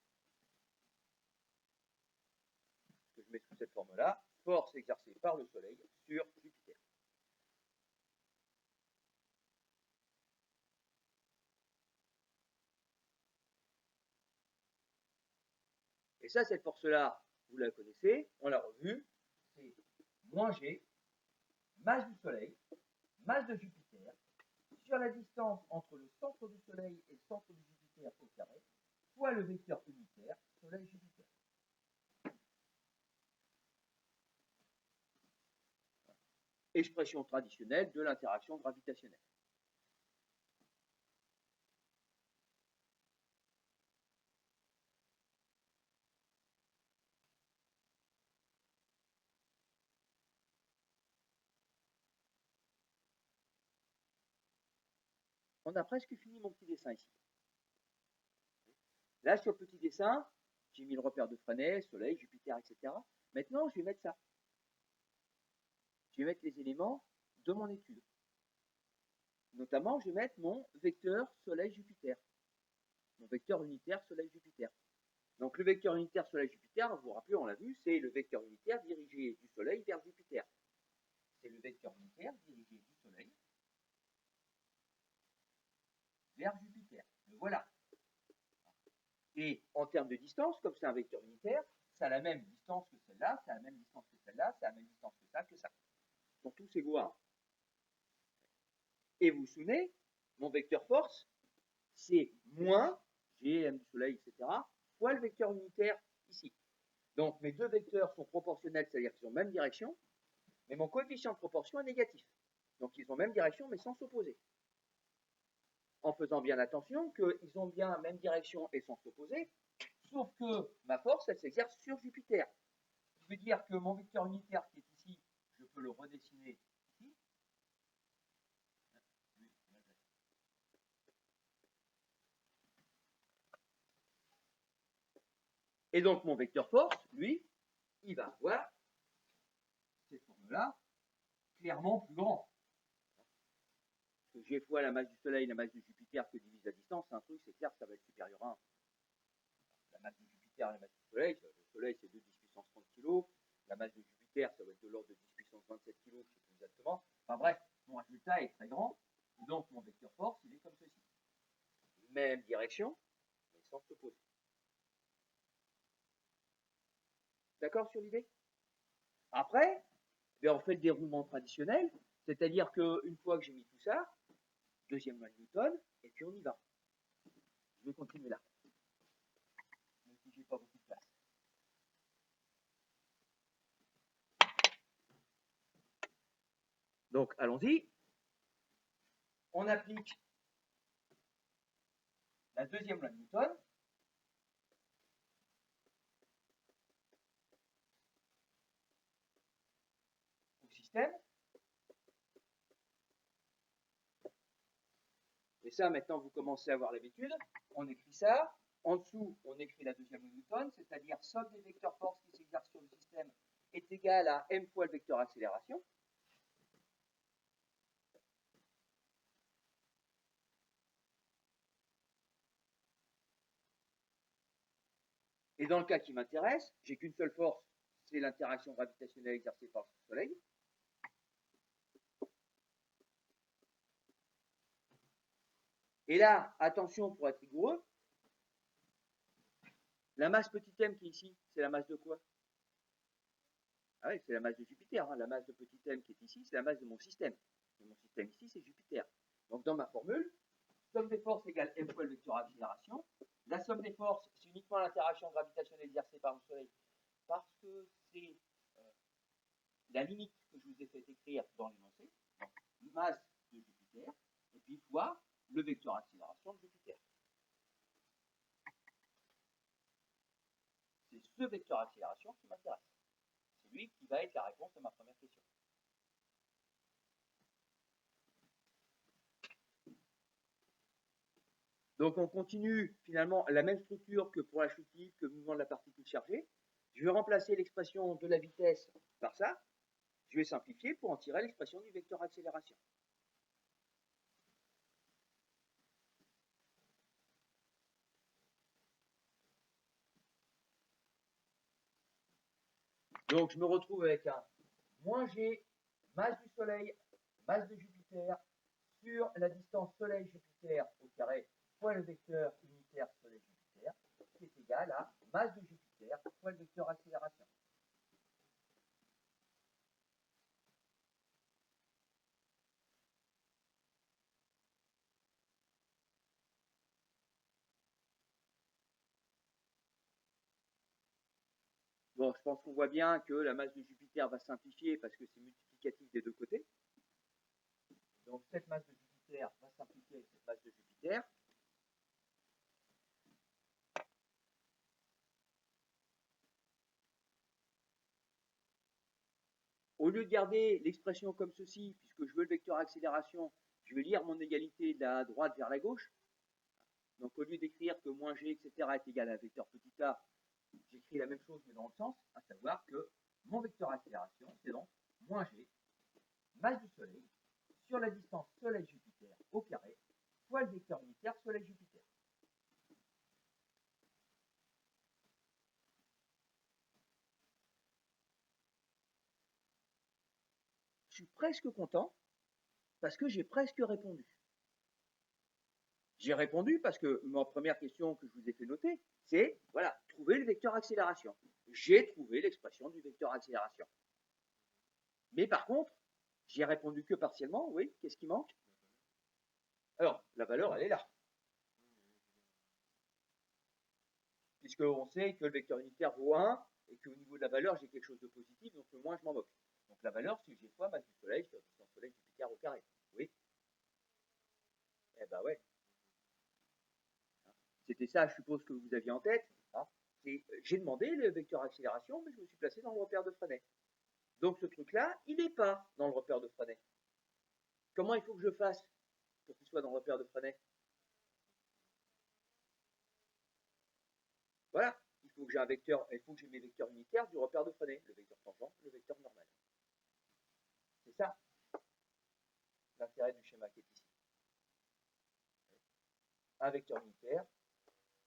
Que je mets sous cette forme-là, force exercée par le Soleil sur Jupiter. Et ça, cette force-là, vous la connaissez, on l'a revue, c'est moins G, masse du Soleil, masse de Jupiter, sur la distance entre le centre du Soleil et le centre de Jupiter au carré, fois le vecteur unitaire Soleil-Jupiter. Expression traditionnelle de l'interaction gravitationnelle. On a presque fini mon petit dessin ici. Là, sur le petit dessin, j'ai mis le repère de Freinet, Soleil, Jupiter, etc. Maintenant, je vais mettre ça. Je vais mettre les éléments de mon étude. Notamment, je vais mettre mon vecteur Soleil-Jupiter. Mon vecteur unitaire Soleil-Jupiter. Donc le vecteur unitaire Soleil-Jupiter, vous vous rappelez, on l'a vu, c'est le vecteur unitaire dirigé du Soleil vers Jupiter. C'est le vecteur unitaire dirigé du Soleil vers Jupiter. Le voilà. Et en termes de distance, comme c'est un vecteur unitaire, ça a la même distance que celle-là, ça a la même distance que celle-là, ça a la même distance que ça, que ça. Donc tous égaux à 1. Et vous vous souvenez, mon vecteur force, c'est moins G, M du Soleil, etc., fois le vecteur unitaire ici. Donc mes deux vecteurs sont proportionnels, c'est-à-dire qu'ils ont même direction, mais mon coefficient de proportion est négatif. Donc ils ont même direction, mais sans s'opposer. En faisant bien attention qu'ils ont bien même direction et sans s'opposer, sauf que ma force, elle s'exerce sur Jupiter. Ce qui veut dire que mon vecteur unitaire qui est ici, je peux le redessiner ici. Et donc mon vecteur force, lui, il va avoir cette forme-là, clairement plus grand. Parce que G fois la masse du Soleil, la masse de Jupiter que divise la distance, c'est un truc, c'est clair que ça va être supérieur à 1. La masse de Jupiter et la masse du Soleil, le Soleil c'est 2 10 puissance 30 kg, la masse de Jupiter ça va être de l'ordre de 10 puissance 27 kg, je ne sais plus exactement. Enfin bref, mon résultat est très grand, donc mon vecteur force il est comme ceci. Même direction, mais sans s'opposer. D'accord sur l'idée? Après, on fait le déroulement traditionnel, C'est-à-dire qu'une fois que j'ai mis tout ça, deuxième loi de Newton, et puis on y va. Je vais continuer là, même si j'ai pas beaucoup de place. Donc, allons-y. On applique la deuxième loi de Newton. Au système. Et ça, maintenant, vous commencez à avoir l'habitude. On écrit ça. En dessous, on écrit la deuxième loi de Newton, c'est-à-dire somme des vecteurs force qui s'exercent sur le système est égale à m fois le vecteur accélération. Et dans le cas qui m'intéresse, j'ai qu'une seule force, c'est l'interaction gravitationnelle exercée par le Soleil. Et là, attention pour être rigoureux, la masse petit m qui est ici, c'est la masse de quoi? Ah oui, c'est la masse de Jupiter. Hein. La masse de petit m qui est ici, c'est la masse de mon système. Et mon système ici, c'est Jupiter. Donc dans ma formule, somme des forces égale m fois le vecteur accélération. La somme des forces, c'est uniquement l'interaction gravitationnelle exercée par le Soleil, parce que c'est la limite que je vous ai fait écrire dans l'énoncé. Donc masse de Jupiter, et puis fois le vecteur accélération de Jupiter. C'est ce vecteur accélération qui m'intéresse. C'est lui qui va être la réponse à ma première question. Donc on continue finalement la même structure que pour la chute libre, que le mouvement de la particule chargée. Je vais remplacer l'expression de la vitesse par ça. Je vais simplifier pour en tirer l'expression du vecteur accélération. Donc je me retrouve avec un moins g, masse du Soleil, masse de Jupiter, sur la distance Soleil-Jupiter au carré fois le vecteur unitaire Soleil-Jupiter, qui est égal à masse de Jupiter fois le vecteur accélération. Bon, je pense qu'on voit bien que la masse de Jupiter va simplifier parce que c'est multiplicatif des deux côtés. Donc cette masse de Jupiter va simplifier avec cette masse de Jupiter. Au lieu de garder l'expression comme ceci, puisque je veux le vecteur accélération, je vais lire mon égalité de la droite vers la gauche. Donc au lieu d'écrire que moins g, etc. est égal à un vecteur petit a, j'écris la même chose mais dans le sens, à savoir que mon vecteur accélération, c'est donc moins g, masse du Soleil, sur la distance Soleil-Jupiter au carré, fois le vecteur unitaire Soleil-Jupiter. Je suis presque content parce que j'ai presque répondu. J'ai répondu parce que ma première question que je vous ai fait noter, c'est, voilà, trouver le vecteur accélération. J'ai trouvé l'expression du vecteur accélération. Mais par contre, j'ai répondu que partiellement, oui, qu'est-ce qui manque? Alors, la valeur, elle est là. Puisqu'on sait que le vecteur unitaire vaut 1, et qu'au niveau de la valeur, j'ai quelque chose de positif, donc le moins, je m'en moque. Donc la valeur, c'est g fois masse du Soleil sur la distance Soleil-Jupiter au carré. Oui. Eh ben ouais. C'était ça, je suppose, que vous aviez en tête. Hein. J'ai demandé le vecteur accélération, mais je me suis placé dans le repère de Freinet. Donc ce truc-là, il n'est pas dans le repère de Freinet. Comment il faut que je fasse pour qu'il soit dans le repère de Freinet? Voilà, il faut que j'ai un vecteur, il faut que j'ai mes vecteurs unitaires du repère de Freinet, le vecteur tangent, le vecteur normal. C'est ça l'intérêt du schéma qui est ici. Un vecteur unitaire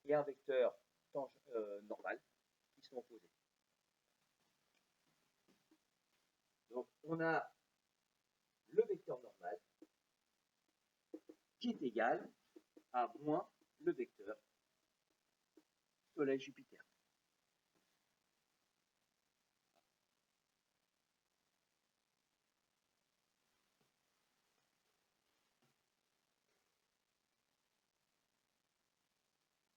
et un vecteur normal qui sont opposés. Donc on a le vecteur normal qui est égal à moins le vecteur Soleil-Jupiter.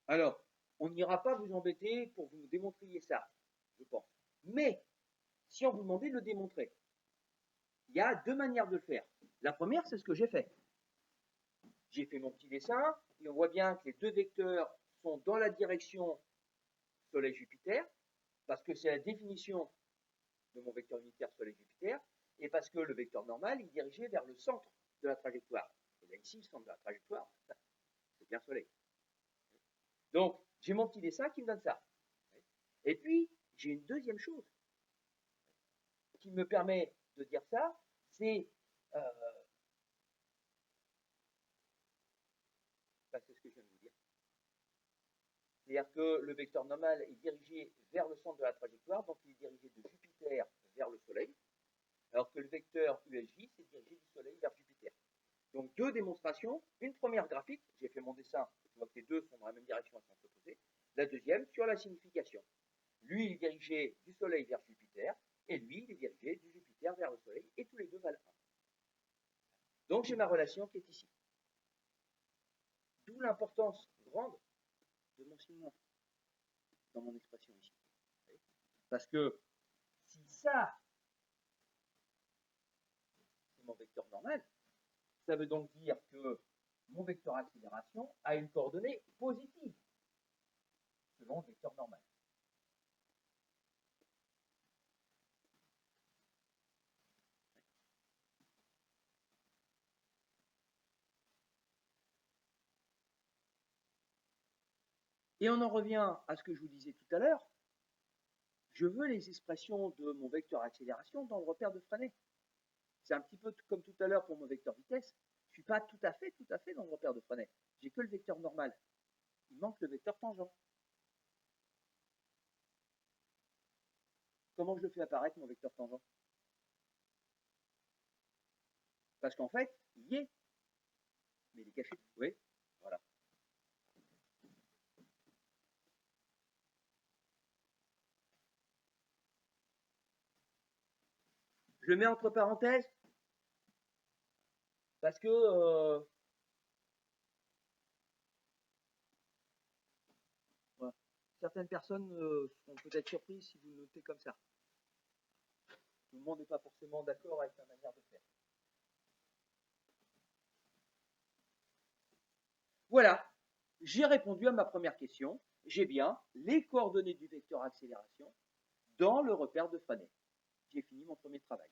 Alors, on n'ira pas vous embêter pour que vous nous démontriez ça, je pense. Mais, si on vous demandait de le démontrer, il y a deux manières de le faire. La première, c'est ce que j'ai fait. J'ai fait mon petit dessin, et on voit bien que les deux vecteurs sont dans la direction Soleil-Jupiter, parce que c'est la définition de mon vecteur unitaire Soleil-Jupiter, et parce que le vecteur normal est dirigé vers le centre de la trajectoire. Et là, ici, le centre de la trajectoire, c'est bien Soleil. Donc, j'ai mon petit dessin qui me donne ça. Et puis, j'ai une deuxième chose qui me permet de dire ça, c'est euh, c'est ce que je viens de vous dire. C'est-à-dire que le vecteur normal est dirigé vers le centre de la trajectoire, donc il est dirigé de Jupiter vers le Soleil, alors que le vecteur USJ, c'est dirigé du Soleil vers Jupiter. Donc deux démonstrations, une première graphique, j'ai fait mon dessin, je vois que les deux sont dans la même direction à sens opposé. La deuxième sur la signification. Lui, il est dirigé du Soleil vers Jupiter, et lui, il est dirigé du Jupiter vers le Soleil, et tous les deux valent 1. Donc j'ai ma relation qui est ici. D'où l'importance grande de mon signe dans mon expression ici. Parce que si ça, c'est mon vecteur normal, ça veut donc dire que mon vecteur accélération a une coordonnée positive selon le vecteur normal. Et on en revient à ce que je vous disais tout à l'heure. Je veux les expressions de mon vecteur accélération dans le repère de Freinet. C'est un petit peu comme tout à l'heure pour mon vecteur vitesse. Je ne suis pas tout à fait dans le repère de Freinet. J'ai que le vecteur normal. Il manque le vecteur tangent. Comment je le fais apparaître, mon vecteur tangent? Parce qu'en fait, il y est. Mais il est caché. Oui, voilà. Je le mets entre parenthèses parce que voilà, certaines personnes seront peut-être surprises si vous le notez comme ça. Tout le monde n'est pas forcément d'accord avec la manière de faire. Voilà, j'ai répondu à ma première question. J'ai bien les coordonnées du vecteur accélération dans le repère de Freinet. J'ai fini mon premier travail.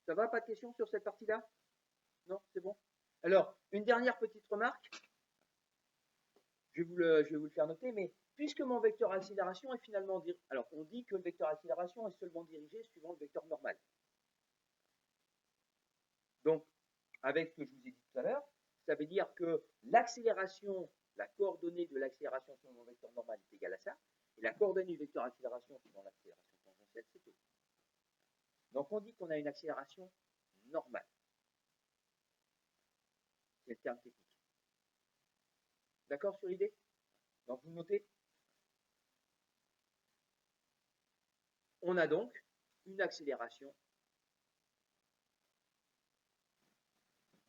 Ça va, pas de questions sur cette partie-là? Non, c'est bon? Alors, une dernière petite remarque. Je vais vous le faire noter, mais puisque mon vecteur accélération est finalement dirigé, alors on dit que le vecteur accélération est seulement dirigé suivant le vecteur normal. Donc, avec ce que je vous ai dit tout à l'heure, ça veut dire que l'accélération, la coordonnée de l'accélération sur mon vecteur normal est égale à ça, et la coordonnée du vecteur accélération suivant l'accélération tangentielle, c'est E. Donc on dit qu'on a une accélération normale. C'est le terme technique. D'accord sur l'idée? Donc vous notez? On a donc une accélération.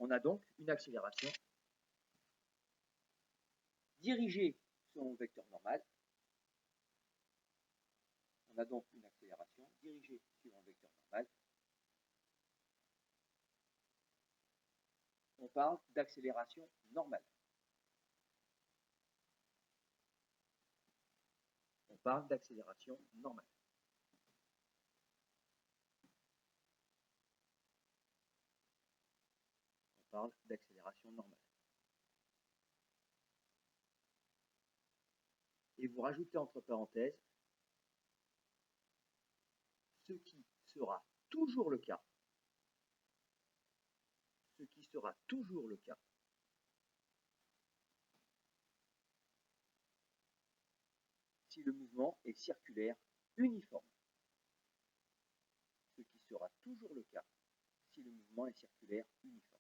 On a donc une accélération dirigée sur mon vecteur normal. On a donc une accélération dirigée sur un vecteur normal. On parle d'accélération normale. On parle d'accélération normale. On parle d'accélération normale. Et vous rajoutez entre parenthèses ce qui sera toujours le cas. Ce qui sera toujours le cas si le mouvement est circulaire uniforme. Ce qui sera toujours le cas si le mouvement est circulaire uniforme.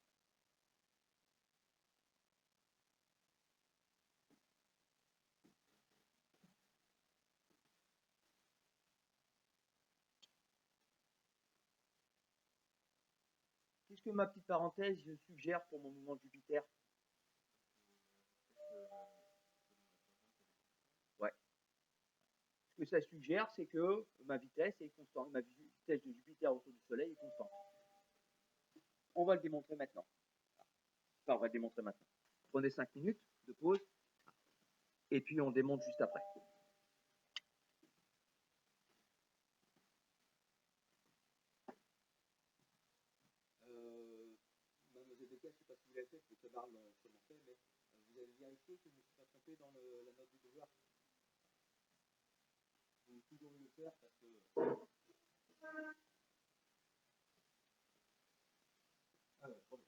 puisque ma petite parenthèse, je suggère pour mon mouvement de Jupiter. Ouais. Ce que ça suggère, c'est que ma vitesse est constante, ma vitesse de Jupiter autour du Soleil est constante. On va le démontrer maintenant. Enfin, on va le démontrer maintenant. Prenez 5 minutes de pause, et puis on démonte juste après. Mademoiselle Becquet, je ne sais pas si vous l'avez fait, le camarade commençait, mais vous avez vérifié que je ne me suis pas trompé dans la note du devoir. Vous pouvez toujours mieux le faire parce que. Ah ouais, trop bien.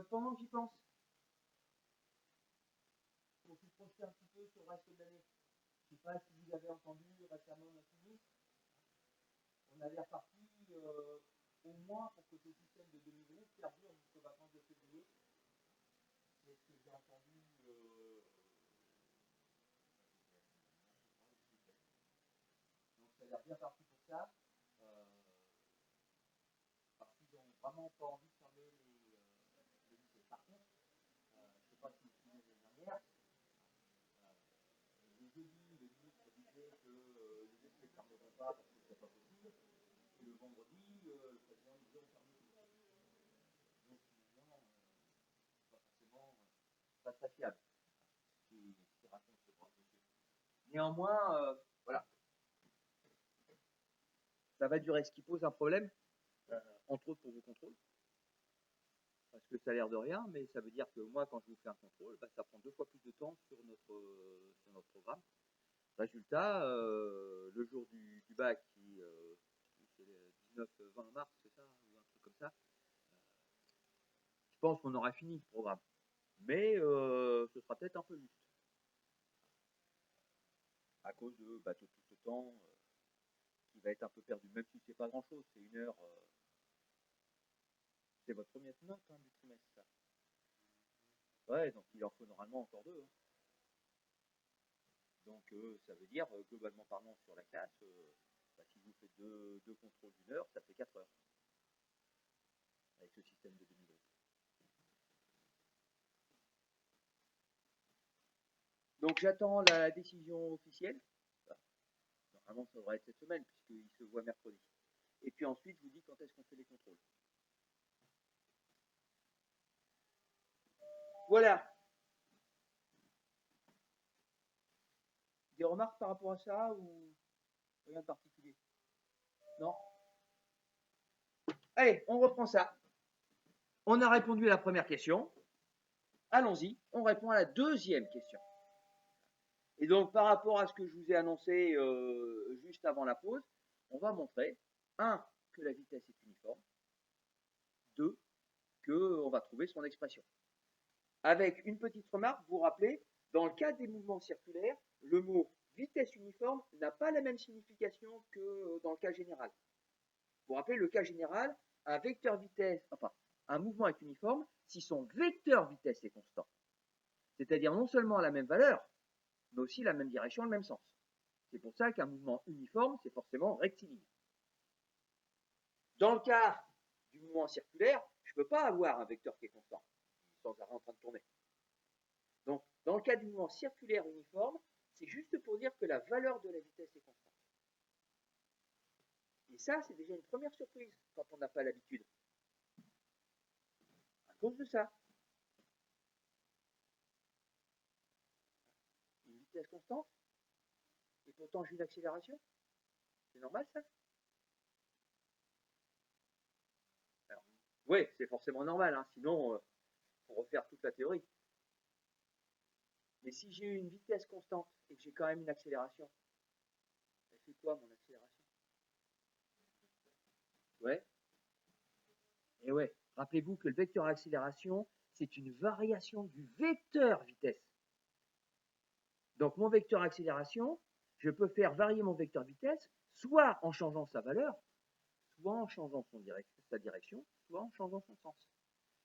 Pendant que j'y pense, pour se projeter un petit peu sur le reste de l'année, je ne sais pas si vous avez entendu récemment notre ministre, on avait reparti au moins pour que ce système de demi-groupe perdure jusqu'aux vacances de février. C'est ce que j'ai entendu. Donc ça a l'air bien parti pour ça. Parce qu'ils n'ont vraiment pas envie de fermer les lycées. Par contre, je ne sais pas si vous vous souvenez de dernière, le jeudi, le ministre disait que les lycées ne fermeront pas parce que ce n'est pas possible. Et le vendredi, le président disait on ferme tout. Donc finalement, pas forcément pas très fiable qui raconte ce brave monsieur. Néanmoins, voilà, ça va durer. Ce qui pose un problème, entre autres pour vos contrôles, parce que ça a l'air de rien, mais ça veut dire que moi, quand je vous fais un contrôle, bah, ça prend 2 fois plus de temps sur notre programme. Résultat, le jour du bac, c'est le 19-20 mars, c'est ça, ou un truc comme ça, je pense qu'on aura fini le programme. Mais ce sera peut-être un peu juste. À cause de tout ce temps qui va être un peu perdu, même si c'est pas grand-chose, c'est 1 heure. C'est votre première note du trimestre, ça. Ouais, donc il en faut normalement encore 2. Hein. Donc ça veut dire, globalement parlant sur la classe, si vous faites deux contrôles d'1 heure, ça fait 4 heures. Avec ce système de demi-groupe. Donc j'attends la décision officielle. Normalement ça devrait être cette semaine puisqu'il se voit mercredi. et puis ensuite je vous dis quand est-ce qu'on fait les contrôles. Voilà. Des remarques par rapport à ça ou rien de particulier? Non? Allez, on reprend ça. On a répondu à la première question. Allons-y, on répond à la deuxième question. Et donc, par rapport à ce que je vous ai annoncé juste avant la pause, on va montrer, 1, que la vitesse est uniforme, 2, qu'on va trouver son expression. Avec une petite remarque, vous vous rappelez, dans le cas des mouvements circulaires, le mot vitesse uniforme n'a pas la même signification que dans le cas général. Vous vous rappelez, le cas général, un vecteur vitesse, enfin, un mouvement est uniforme si son vecteur vitesse est constant. C'est-à-dire non seulement la même valeur, mais aussi la même direction, le même sens. C'est pour ça qu'un mouvement uniforme, c'est forcément rectiligne. Dans le cas du mouvement circulaire, je ne peux pas avoir un vecteur qui est constant, sans arrêt en train de tourner. Donc, dans le cas du mouvement circulaire uniforme, c'est juste pour dire que la valeur de la vitesse est constante. Et ça, c'est déjà une première surprise quand on n'a pas l'habitude. À cause de ça. Une vitesse constante, et pourtant j'ai une accélération. C'est normal ça? Alors, oui, c'est forcément normal, hein, sinon, il faut refaire toute la théorie. Mais si j'ai une vitesse constante et que j'ai quand même une accélération, elle fait quoi mon accélération? Ouais. Et ouais, rappelez-vous que le vecteur accélération, c'est une variation du vecteur vitesse. Donc mon vecteur accélération, je peux faire varier mon vecteur vitesse, soit en changeant sa valeur, soit en changeant sa direction, soit en changeant son sens.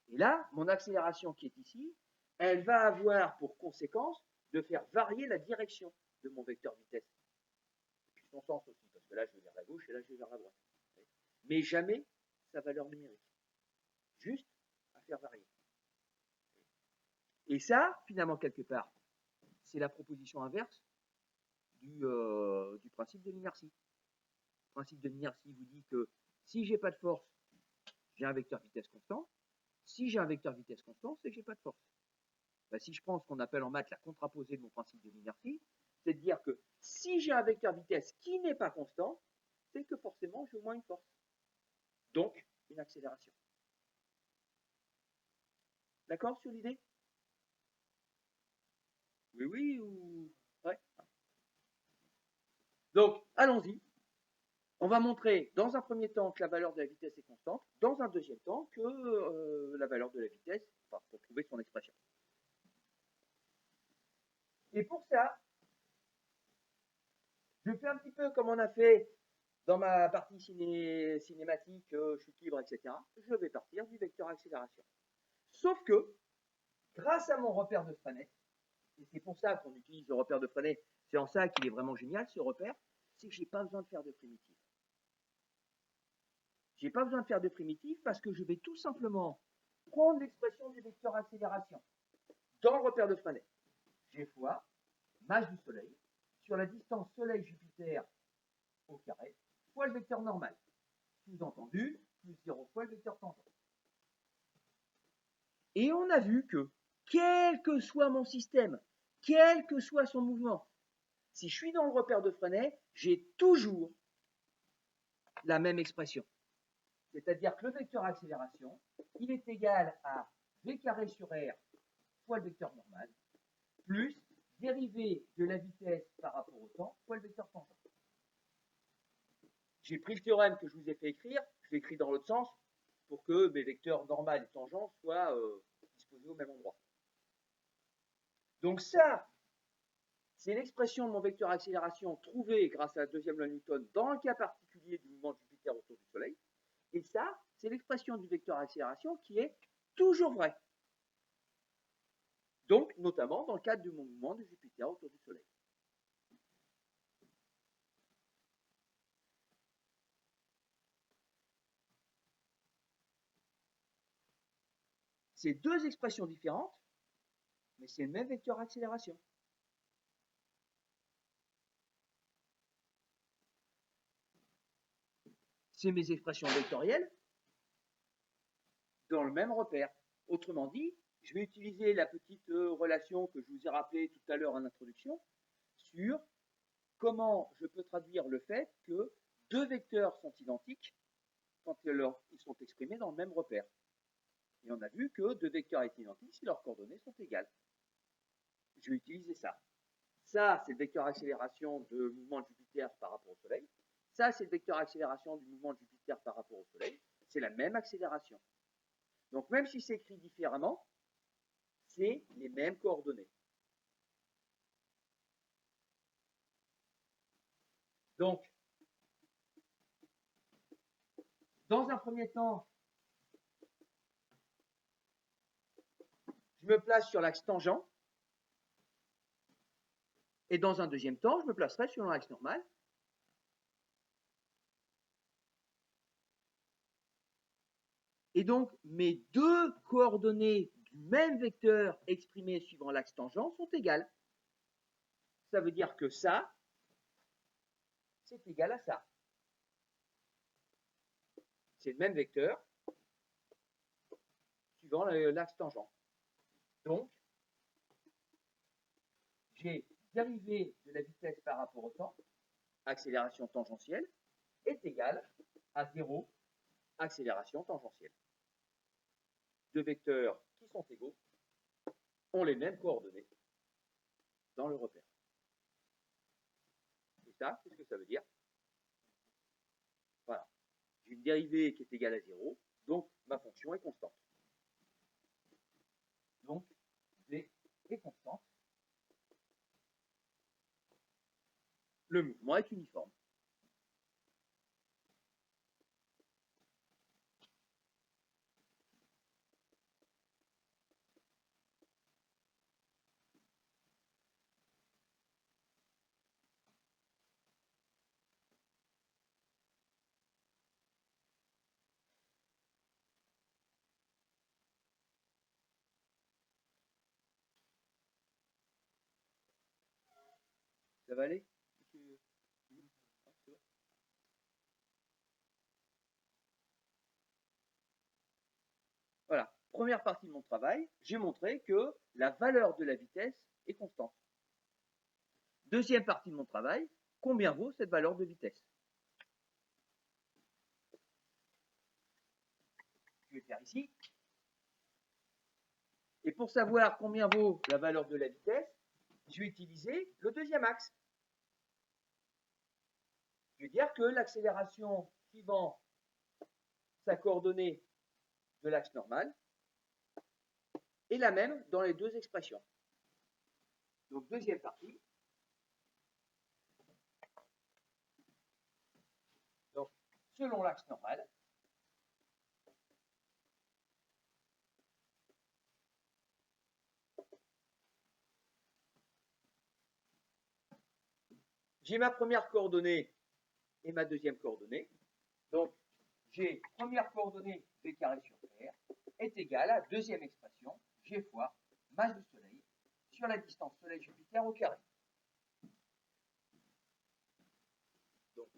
Et là, mon accélération qui est ici, elle va avoir pour conséquence de faire varier la direction de mon vecteur vitesse. Et puis son sens aussi, parce que là, je vais vers la gauche et là, je vais vers la droite. Mais jamais sa valeur numérique. Juste à faire varier. Et ça, finalement, quelque part, c'est la proposition inverse du principe de l'inertie. Le principe de l'inertie vous dit que si j'ai pas de force, j'ai un vecteur vitesse constant. Si j'ai un vecteur vitesse constant, c'est que j'ai pas de force. Ben, si je prends ce qu'on appelle en maths la contraposée de mon principe de l'inertie, c'est de dire que si j'ai un vecteur vitesse qui n'est pas constant, c'est que forcément j'ai au moins une force. Donc, une accélération. D'accord sur l'idée? Oui, oui, ou... Ouais. Donc, allons-y. On va montrer dans un premier temps que la valeur de la vitesse est constante, dans un deuxième temps que la valeur de la vitesse, enfin, pour trouver son expression. Et pour ça, je fais un petit peu comme on a fait dans ma partie cinématique, chute libre, etc. Je vais partir du vecteur accélération. Sauf que, grâce à mon repère de Freinet, et c'est pour ça qu'on utilise le repère de Freinet, c'est en ça qu'il est vraiment génial ce repère, c'est que je n'ai pas besoin de faire de primitif. Je n'ai pas besoin de faire de primitif parce que je vais tout simplement prendre l'expression du vecteur accélération dans le repère de Freinet. G fois masse du Soleil sur la distance Soleil-Jupiter au carré fois le vecteur normal. Sous-entendu, plus 0 fois le vecteur tangent. Et on a vu que, quel que soit mon système, quel que soit son mouvement, si je suis dans le repère de Freinet, j'ai toujours la même expression. C'est-à-dire que le vecteur accélération, il est égal à v carré sur r fois le vecteur normal, plus dérivée de la vitesse par rapport au temps fois le vecteur tangent. J'ai pris le théorème que je vous ai fait écrire, je l'ai écrit dans l'autre sens, pour que mes vecteurs normal et tangent soient disposés au même endroit. Donc ça, c'est l'expression de mon vecteur accélération trouvée grâce à la deuxième loi de Newton dans le cas particulier du mouvement de Jupiter autour du Soleil. Et ça, c'est l'expression du vecteur accélération qui est toujours vraie. Donc, notamment dans le cadre du mouvement de Jupiter autour du Soleil. C'est deux expressions différentes, mais c'est le même vecteur accélération. c'est mes expressions vectorielles dans le même repère. Autrement dit, je vais utiliser la petite relation que je vous ai rappelée tout à l'heure en introduction sur comment je peux traduire le fait que deux vecteurs sont identiques quand ils sont exprimés dans le même repère. Et on a vu que deux vecteurs étaient identiques si leurs coordonnées sont égales. Je vais utiliser ça. Ça, c'est le vecteur accélération de mouvement de Jupiter par rapport au Soleil. Ça, c'est le vecteur accélération du mouvement de Jupiter par rapport au Soleil. C'est la même accélération. Donc, même si c'est écrit différemment, c'est les mêmes coordonnées. Donc, dans un premier temps, je me place sur l'axe tangent. Et dans un deuxième temps, je me placerai sur l'axe normal. Et donc, mes deux coordonnées du même vecteur exprimées suivant l'axe tangent sont égales. Ça veut dire que ça, c'est égal à ça. C'est le même vecteur suivant l'axe tangent. Donc, j'ai dérivé de la vitesse par rapport au temps, accélération tangentielle, est égale à 0, accélération tangentielle. Deux vecteurs qui sont égaux ont les mêmes coordonnées dans le repère. Et ça, qu'est-ce que ça veut dire? Voilà. J'ai une dérivée qui est égale à 0, donc ma fonction est constante. Donc, V est constante. Le mouvement est uniforme. Ça va aller? Voilà, première partie de mon travail, j'ai montré que la valeur de la vitesse est constante. Deuxième partie de mon travail, combien vaut cette valeur de vitesse? Je vais faire ici. Et pour savoir combien vaut la valeur de la vitesse, je vais utiliser le deuxième axe. Je vais dire que l'accélération suivant sa coordonnée de l'axe normal est la même dans les deux expressions. Donc, deuxième partie. Donc, selon l'axe normal, j'ai ma première coordonnée et ma deuxième coordonnée. Donc, j'ai première coordonnée V carré sur R est égale à deuxième expression G fois masse du Soleil sur la distance Soleil-Jupiter au carré. Donc,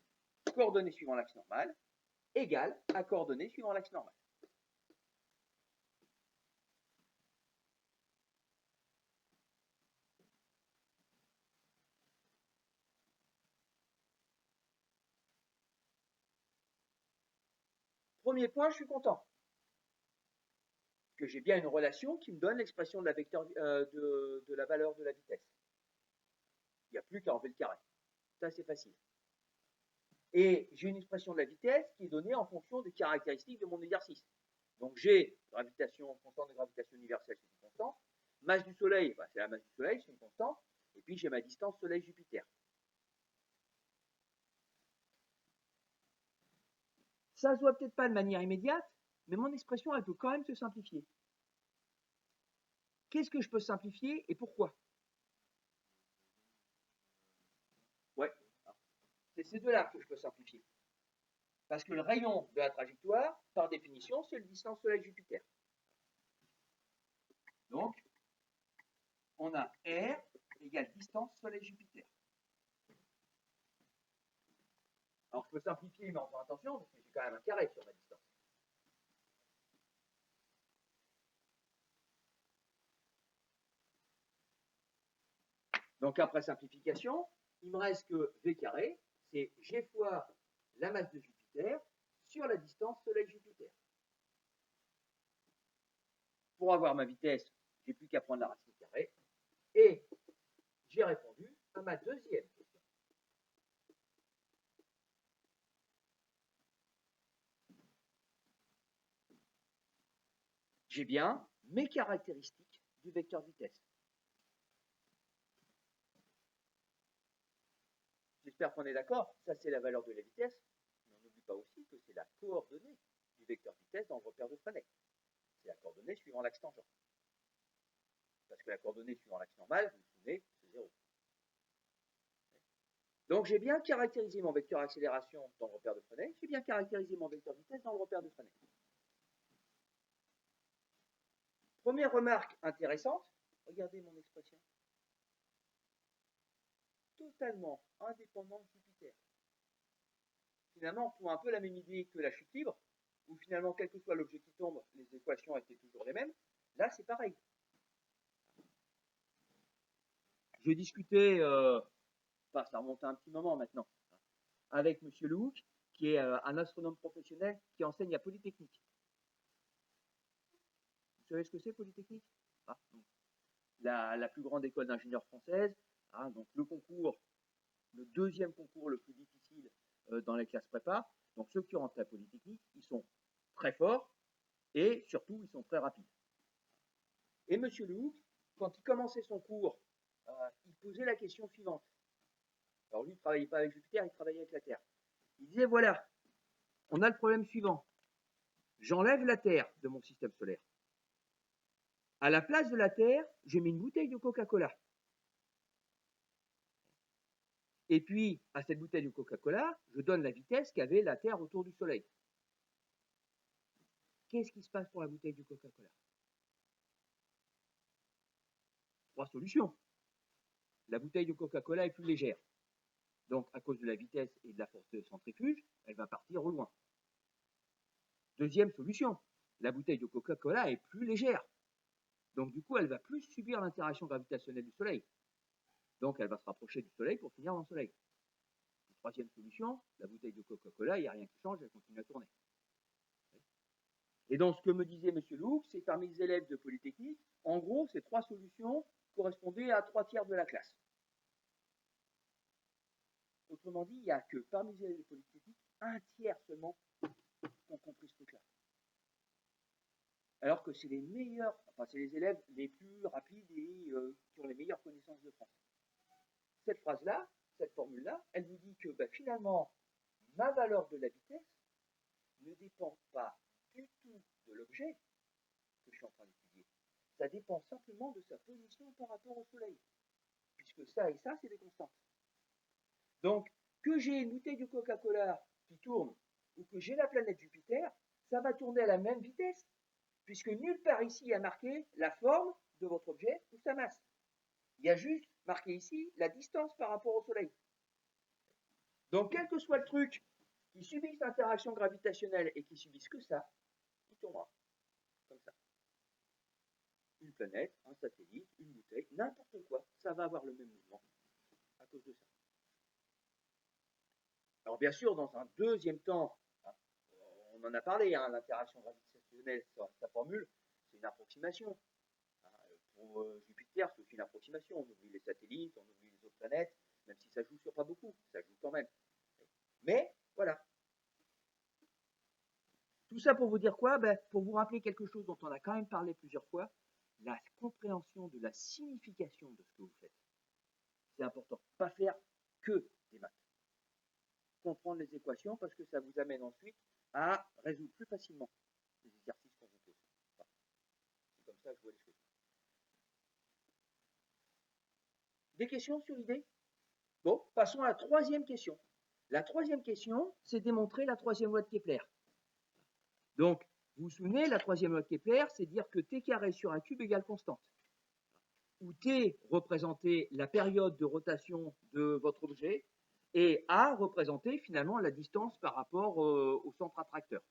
coordonnées suivant l'axe normal égale à coordonnées suivant l'axe normal. Premier point, je suis content que j'ai bien une relation qui me donne l'expression de la vecteur de la valeur de la vitesse. Il n'y a plus qu'à enlever le carré. Ça, c'est facile. Et j'ai une expression de la vitesse qui est donnée en fonction des caractéristiques de mon exercice. Donc j'ai gravitation, constante de gravitation universelle, c'est une constante. Masse du Soleil, bah, c'est la masse du Soleil, c'est une constante. Et puis j'ai ma distance Soleil-Jupiter. Ça se voit peut-être pas de manière immédiate, mais mon expression, elle peut quand même se simplifier. Qu'est-ce que je peux simplifier et pourquoi? Ouais, c'est ces deux-là que je peux simplifier. Parce que le rayon de la trajectoire, par définition, c'est la distance Soleil-Jupiter. Donc, on a R égale distance Soleil-Jupiter. Alors je peux simplifier, mais en faisant attention, parce que j'ai quand même un carré sur ma distance. Donc après simplification, il me reste que V carré, c'est G fois la masse de Jupiter sur la distance Soleil-Jupiter. Pour avoir ma vitesse, j'ai plus qu'à prendre la racine carrée. Et j'ai répondu à ma deuxième question. J'ai bien mes caractéristiques du vecteur vitesse. J'espère qu'on est d'accord. Ça, c'est la valeur de la vitesse. Mais on n'oublie pas aussi que c'est la coordonnée du vecteur vitesse dans le repère de Freinet. C'est la coordonnée suivant l'axe tangent. Parce que la coordonnée suivant l'axe normal, vous vous souvenez, c'est 0. Donc j'ai bien caractérisé mon vecteur accélération dans le repère de Freinet. J'ai bien caractérisé mon vecteur vitesse dans le repère de Freinet. Première remarque intéressante, regardez mon expression. Totalement indépendant de Jupiter. Finalement, pour un peu la même idée que la chute libre, où finalement, quel que soit l'objet qui tombe, les équations étaient toujours les mêmes. Là, c'est pareil. Je discutais, enfin, ça remonte à un petit moment maintenant, avec M. Lehoucq, qui est un astronome professionnel qui enseigne à Polytechnique. Vous savez ce que c'est, Polytechnique? La plus grande école d'ingénieurs française. Donc le concours, le deuxième concours le plus difficile dans les classes prépa. Donc ceux qui rentrent à Polytechnique, ils sont très forts et surtout, ils sont très rapides. Et M. Lehoucq, quand il commençait son cours, il posait la question suivante. Alors lui, il ne travaillait pas avec Jupiter, il travaillait avec la Terre. Il disait, voilà, on a le problème suivant. J'enlève la Terre de mon système solaire. À la place de la Terre, je mets une bouteille de Coca-Cola. Et puis, à cette bouteille de Coca-Cola, je donne la vitesse qu'avait la Terre autour du Soleil. Qu'est-ce qui se passe pour la bouteille de Coca-Cola? 3 solutions. La bouteille de Coca-Cola est plus légère. Donc, à cause de la vitesse et de la force de centrifuge, elle va partir au loin. Deuxième solution, la bouteille de Coca-Cola est plus légère. Donc, du coup, elle va plus subir l'interaction gravitationnelle du Soleil. Donc, elle va se rapprocher du Soleil pour finir dans le Soleil. Troisième solution, la bouteille de Coca-Cola, il n'y a rien qui change, elle continue à tourner. Et donc, ce que me disait M. Lehoucq, c'est parmi les élèves de Polytechnique, en gros, ces 3 solutions correspondaient à 3 tiers de la classe. Autrement dit, il n'y a que parmi les élèves de Polytechnique, 1 tiers seulement qui ont compris ce truc-là. Alors que c'est les meilleurs, enfin c'est les élèves les plus rapides et qui ont les meilleures connaissances de France. Cette phrase-là, cette formule-là, elle vous dit que finalement, ma valeur de la vitesse ne dépend pas du tout de l'objet que je suis en train d'étudier. Ça dépend simplement de sa position par rapport au Soleil. Puisque ça et ça, c'est des constantes. Donc, que j'ai une bouteille de Coca-Cola qui tourne ou que j'ai la planète Jupiter, ça va tourner à la même vitesse, puisque nulle part ici il y a marqué la forme de votre objet ou sa masse. Il y a juste marqué ici la distance par rapport au Soleil. Donc, quel que soit le truc qui subisse l'interaction gravitationnelle et qui subisse que ça, il tournera. Comme ça. Une planète, un satellite, une bouteille, n'importe quoi, ça va avoir le même mouvement à cause de ça. Alors bien sûr, dans un deuxième temps, on en a parlé, l'interaction gravitationnelle, sa formule, c'est une approximation. Pour Jupiter, c'est aussi une approximation. On oublie les satellites, on oublie les autres planètes, même si ça joue sur pas beaucoup, ça joue quand même. Mais voilà. Tout ça pour vous dire quoi? Pour vous rappeler quelque chose dont on a quand même parlé plusieurs fois, la compréhension de la signification de ce que vous faites. C'est important. Pas faire que des maths. Comprendre les équations parce que ça vous amène ensuite à résoudre plus facilement les exercices qu'on vous pose. Enfin, c'est comme ça que je vois les choses. Des questions sur l'idée? Bon, passons à la troisième question. La troisième question, c'est démontrer la troisième loi de Kepler. Donc, vous vous souvenez, la troisième loi de Kepler, c'est dire que t carré sur un cube égale constante. Où t représentait la période de rotation de votre objet, Et A représentait finalement la distance par rapport au centre attracteur.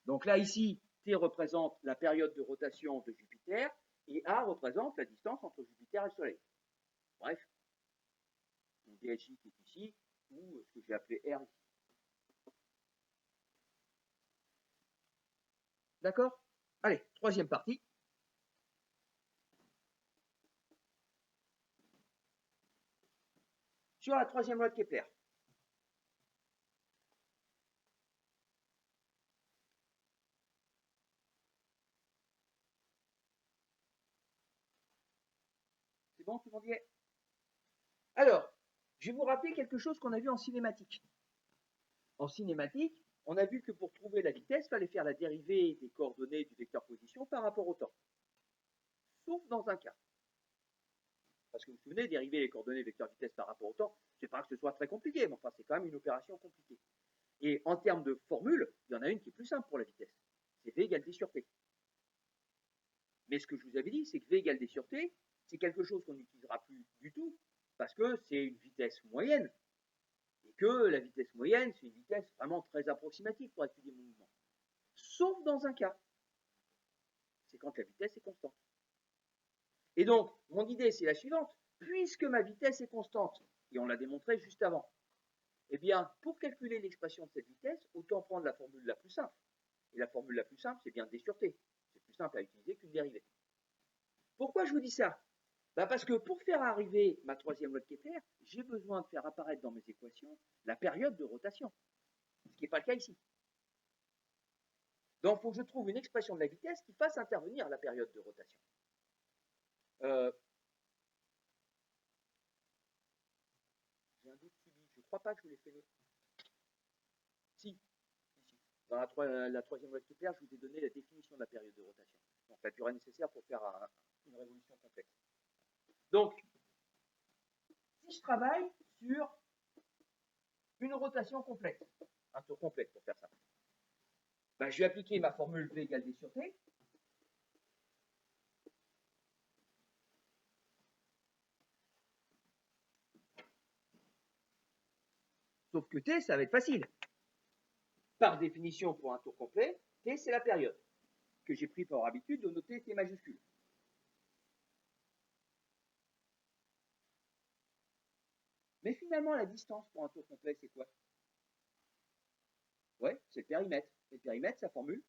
Donc là, ici, T représente la période de rotation de Jupiter, et A représente la distance entre Jupiter et le Soleil. Bref, mon DHI qui est ici, ou ce que j'ai appelé R ici. D'accord? Allez, troisième partie. Sur la troisième loi de Kepler. C'est bon, tout le monde y est? Alors, je vais vous rappeler quelque chose qu'on a vu en cinématique. En cinématique, on a vu que pour trouver la vitesse, il fallait faire la dérivée des coordonnées du vecteur position par rapport au temps. Sauf dans un cas. Parce que vous vous souvenez, dériver les coordonnées vecteur vitesse par rapport au temps, c'est pas que ce soit très compliqué, mais enfin, c'est quand même une opération compliquée. Et en termes de formule, il y en a une qui est plus simple pour la vitesse. C'est V égale D sur T. Mais ce que je vous avais dit, c'est que V égale D sur T, c'est quelque chose qu'on n'utilisera plus du tout, parce que c'est une vitesse moyenne, et que la vitesse moyenne, c'est une vitesse vraiment très approximative pour étudier mon mouvement. Sauf dans un cas, c'est quand la vitesse est constante. Et donc, mon idée, c'est la suivante. Puisque ma vitesse est constante, et on l'a démontré juste avant, eh bien, pour calculer l'expression de cette vitesse, autant prendre la formule la plus simple. Et la formule la plus simple, c'est bien D sur T. C'est plus simple à utiliser qu'une dérivée. Pourquoi je vous dis ça? Parce que pour faire arriver ma troisième loi de Kepler, j'ai besoin de faire apparaître dans mes équations la période de rotation, ce qui n'est pas le cas ici. Donc, il faut que je trouve une expression de la vitesse qui fasse intervenir la période de rotation. J'ai un doute subi, je ne crois pas que je vous l'ai fait. Si. Dans la troisième loi de Kepler, je vous ai donné la définition de la période de rotation. Donc, la durée nécessaire pour faire une révolution complexe. Donc, si je travaille sur une rotation complexe, un tour complet pour faire ça, je vais appliquer ma formule V égale D sur T. Sauf que T, ça va être facile. Par définition, pour un tour complet, T, c'est la période, que j'ai pris pour habitude de noter T majuscule. Mais finalement, la distance pour un tour complet, c'est quoi? Ouais, c'est le périmètre. Et le périmètre, sa formule,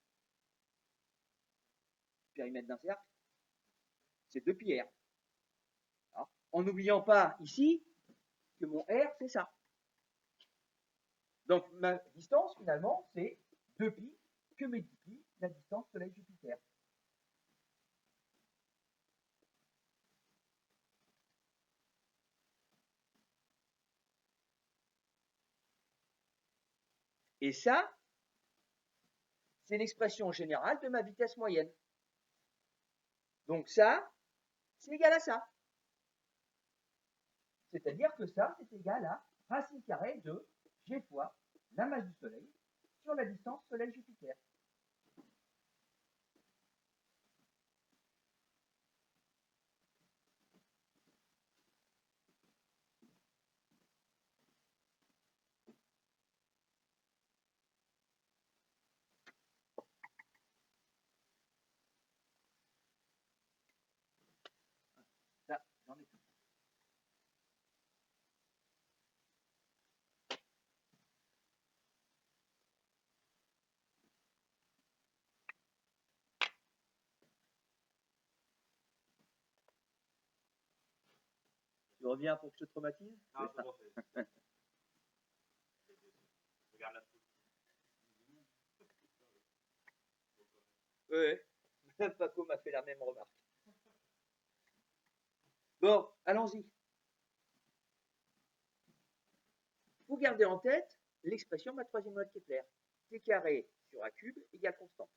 le périmètre d'un cercle, c'est 2πr. En n'oubliant pas ici que mon R, c'est ça. Donc ma distance, finalement, c'est 2π que multiplie la distance Soleil-Jupiter. Et ça, c'est l'expression générale de ma vitesse moyenne. Donc ça, c'est égal à ça. C'est-à-dire que ça, c'est égal à racine carrée de G fois la masse du Soleil sur la distance Soleil-Jupiter. Ça, j'en ai tout. Tu reviens pour que je te traumatise? Non, c'est bon, c'est. Regarde la photo. Oui, même Paco m'a fait la même remarque. Bon, allons-y. Il faut garder en tête l'expression de ma troisième loi de Kepler. T carré sur A cube égale constante.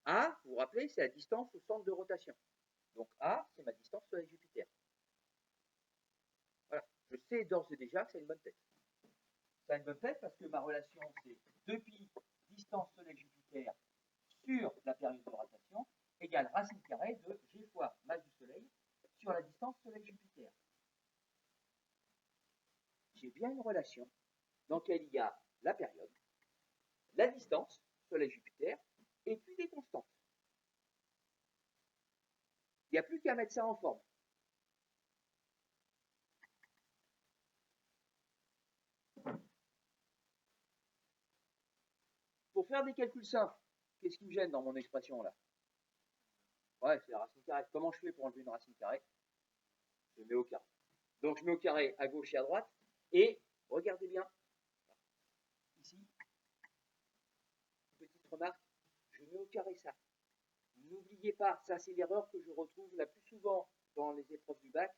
A, vous vous rappelez, c'est la distance au centre de rotation. Donc A, c'est ma distance Soleil-Jupiter. Voilà, je sais d'ores et déjà que ça a une bonne tête. Ça a une bonne tête parce que ma relation, c'est 2π distance Soleil-Jupiter sur la période de rotation égale racine carrée de G fois masse du Soleil sur la distance Soleil-Jupiter. j'ai bien une relation dans laquelle il y a la période, la distance, Soleil-Jupiter, et puis des constantes. Il n'y a plus qu'à mettre ça en forme. Pour faire des calculs simples, qu'est-ce qui me gêne dans mon expression là? Ouais, c'est la racine carrée. Comment je fais pour enlever une racine carrée? Je mets au carré. Donc je mets au carré à gauche et à droite. Et regardez bien, ici, petite remarque, je mets au carré ça. N'oubliez pas, ça c'est l'erreur que je retrouve la plus souvent dans les épreuves du bac.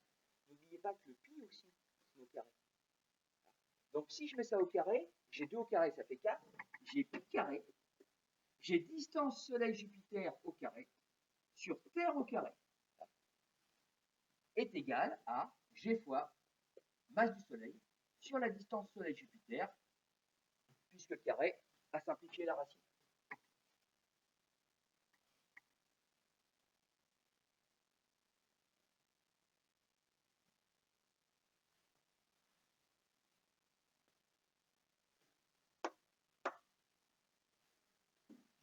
N'oubliez pas que le pi aussi se met au carré. Donc si je mets ça au carré, j'ai 2 au carré, ça fait 4. J'ai pi carré. J'ai distance Soleil-Jupiter au carré sur Terre au carré est égal à G fois masse du Soleil sur la distance Soleil-Jupiter, puisque le carré a simplifié la racine.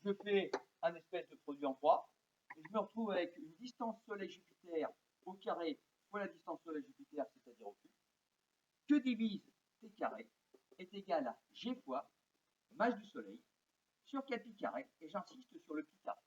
Je fais un espèce de produit en 3, et je me retrouve avec une distance Soleil-Jupiter au carré fois la distance Soleil-Jupiter, c'est-à-dire au cube, que divise T carré est égal à G fois masse du Soleil sur 4 pi carré, et j'insiste sur le pi carré.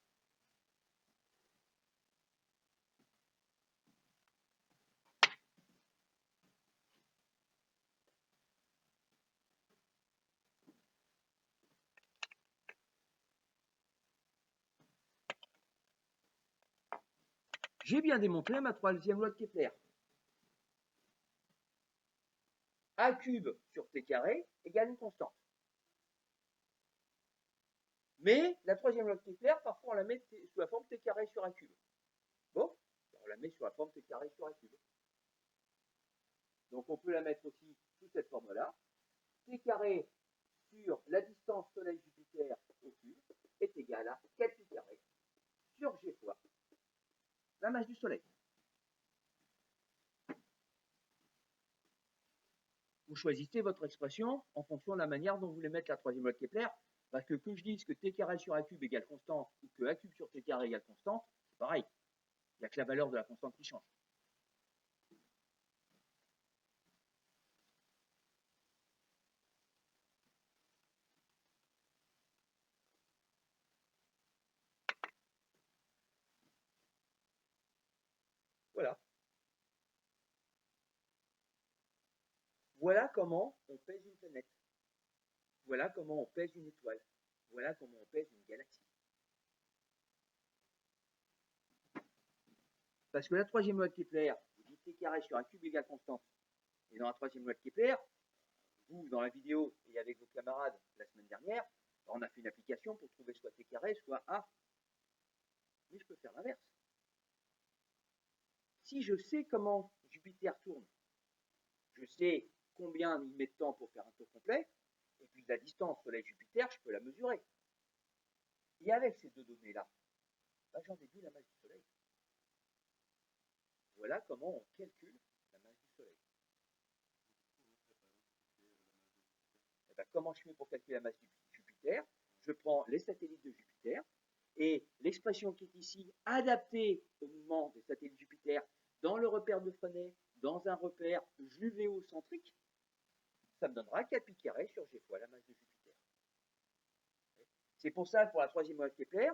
J'ai bien démontré ma troisième loi de Kepler. A cube sur T carré égale une constante. Mais la troisième loi de Kepler, parfois on la met sous la forme T carré sur A cube. Bon, on la met sur la forme T carré sur A cube. Donc on peut la mettre aussi sous cette forme-là. T carré sur la distance Soleil-Jupiter au cube est égal à 4 pi carré sur G fois la masse du Soleil. Vous choisissez votre expression en fonction de la manière dont vous voulez mettre la troisième loi de Kepler, parce que je dise que T carré sur A cube égale constante ou que A cube sur T carré égale constante, c'est pareil. Il n'y a que la valeur de la constante qui change. Voilà. Voilà comment on pèse une planète. Voilà comment on pèse une étoile. Voilà comment on pèse une galaxie. Parce que la troisième loi de Kepler, vous dites T carré sur A cube égale constante. Et dans la troisième loi de Kepler, vous, dans la vidéo et avec vos camarades la semaine dernière, on a fait une application pour trouver soit T carré, soit A. Mais je peux faire l'inverse. Si je sais comment Jupiter tourne, je sais combien il met de temps pour faire un tour complet, et puis la distance Soleil-Jupiter, je peux la mesurer. Et avec ces deux données-là, j'en déduis la masse du Soleil. Voilà comment on calcule la masse du Soleil. Et comment je fais pour calculer la masse de Jupiter? Je prends les satellites de Jupiter, et l'expression qui est ici, adaptée au mouvement des satellites de Jupiter dans le repère de Fresnel, dans un repère juvéocentrique, ça me donnera 4 pi carré sur G fois la masse de Jupiter. C'est pour ça, pour la troisième loi de Kepler,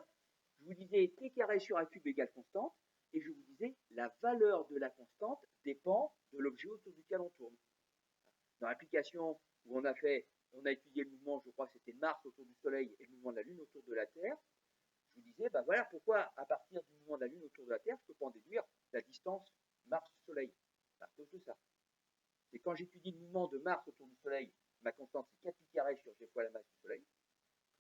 je vous disais T carré sur A cube égale constante, et je vous disais la valeur de la constante dépend de l'objet autour duquel on tourne. Dans l'application où on a étudié le mouvement, je crois que c'était Mars autour du Soleil et le mouvement de la Lune autour de la Terre, je vous disais, voilà pourquoi à partir du mouvement de la Lune autour de la Terre, je peux pas en déduire la distance Mars-Soleil. À cause de ça. C'est quand j'étudie le mouvement de Mars autour du Soleil, ma constante c'est 4 pi carré sur G fois la masse du Soleil.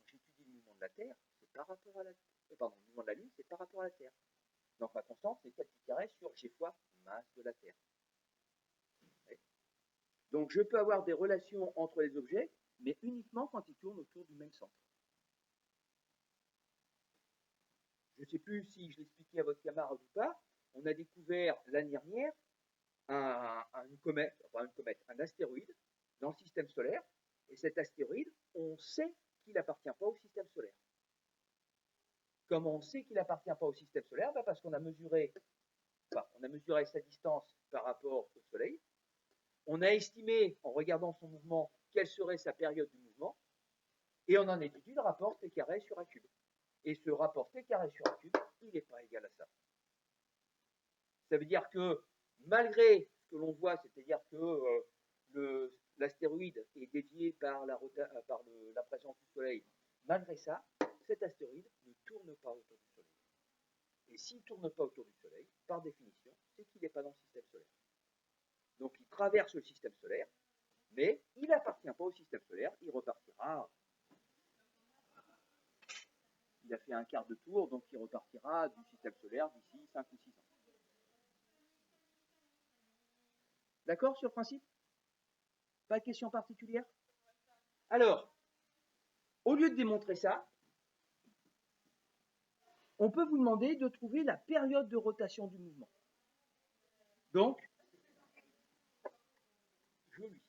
Quand j'étudie le mouvement de la Terre, c'est par rapport à la le mouvement de la Lune, c'est par rapport à la Terre. Donc ma constante c'est 4 pi carré sur G fois masse de la Terre. Donc je peux avoir des relations entre les objets, mais uniquement quand ils tournent autour du même centre. Je ne sais plus si je l'expliquais à votre camarade ou pas, on a découvert l'année dernière un astéroïde dans le système solaire, et cet astéroïde, on sait qu'il n'appartient pas au système solaire. Comment on sait qu'il n'appartient pas au système solaire? Parce qu'on a mesuré sa distance par rapport au Soleil. On a estimé, en regardant son mouvement, quelle serait sa période de mouvement, et on en a déduit le rapport T carré sur A cube. Et ce rapport T carré sur A cube, il n'est pas égal à ça. Ça veut dire que malgré ce que l'on voit, c'est-à-dire que l'astéroïde est dévié par la présence du Soleil, malgré ça, cet astéroïde ne tourne pas autour du Soleil. Et s'il ne tourne pas autour du Soleil, par définition, c'est qu'il n'est pas dans le système solaire. Donc il traverse le système solaire, mais il n'appartient pas au système solaire, il repartira. Il a fait un quart de tour, donc il repartira du système solaire d'ici 5 ou 6 ans. D'accord sur le principe? Pas de question particulière? Alors, au lieu de démontrer ça, on peut vous demander de trouver la période de rotation du mouvement. Donc, joli.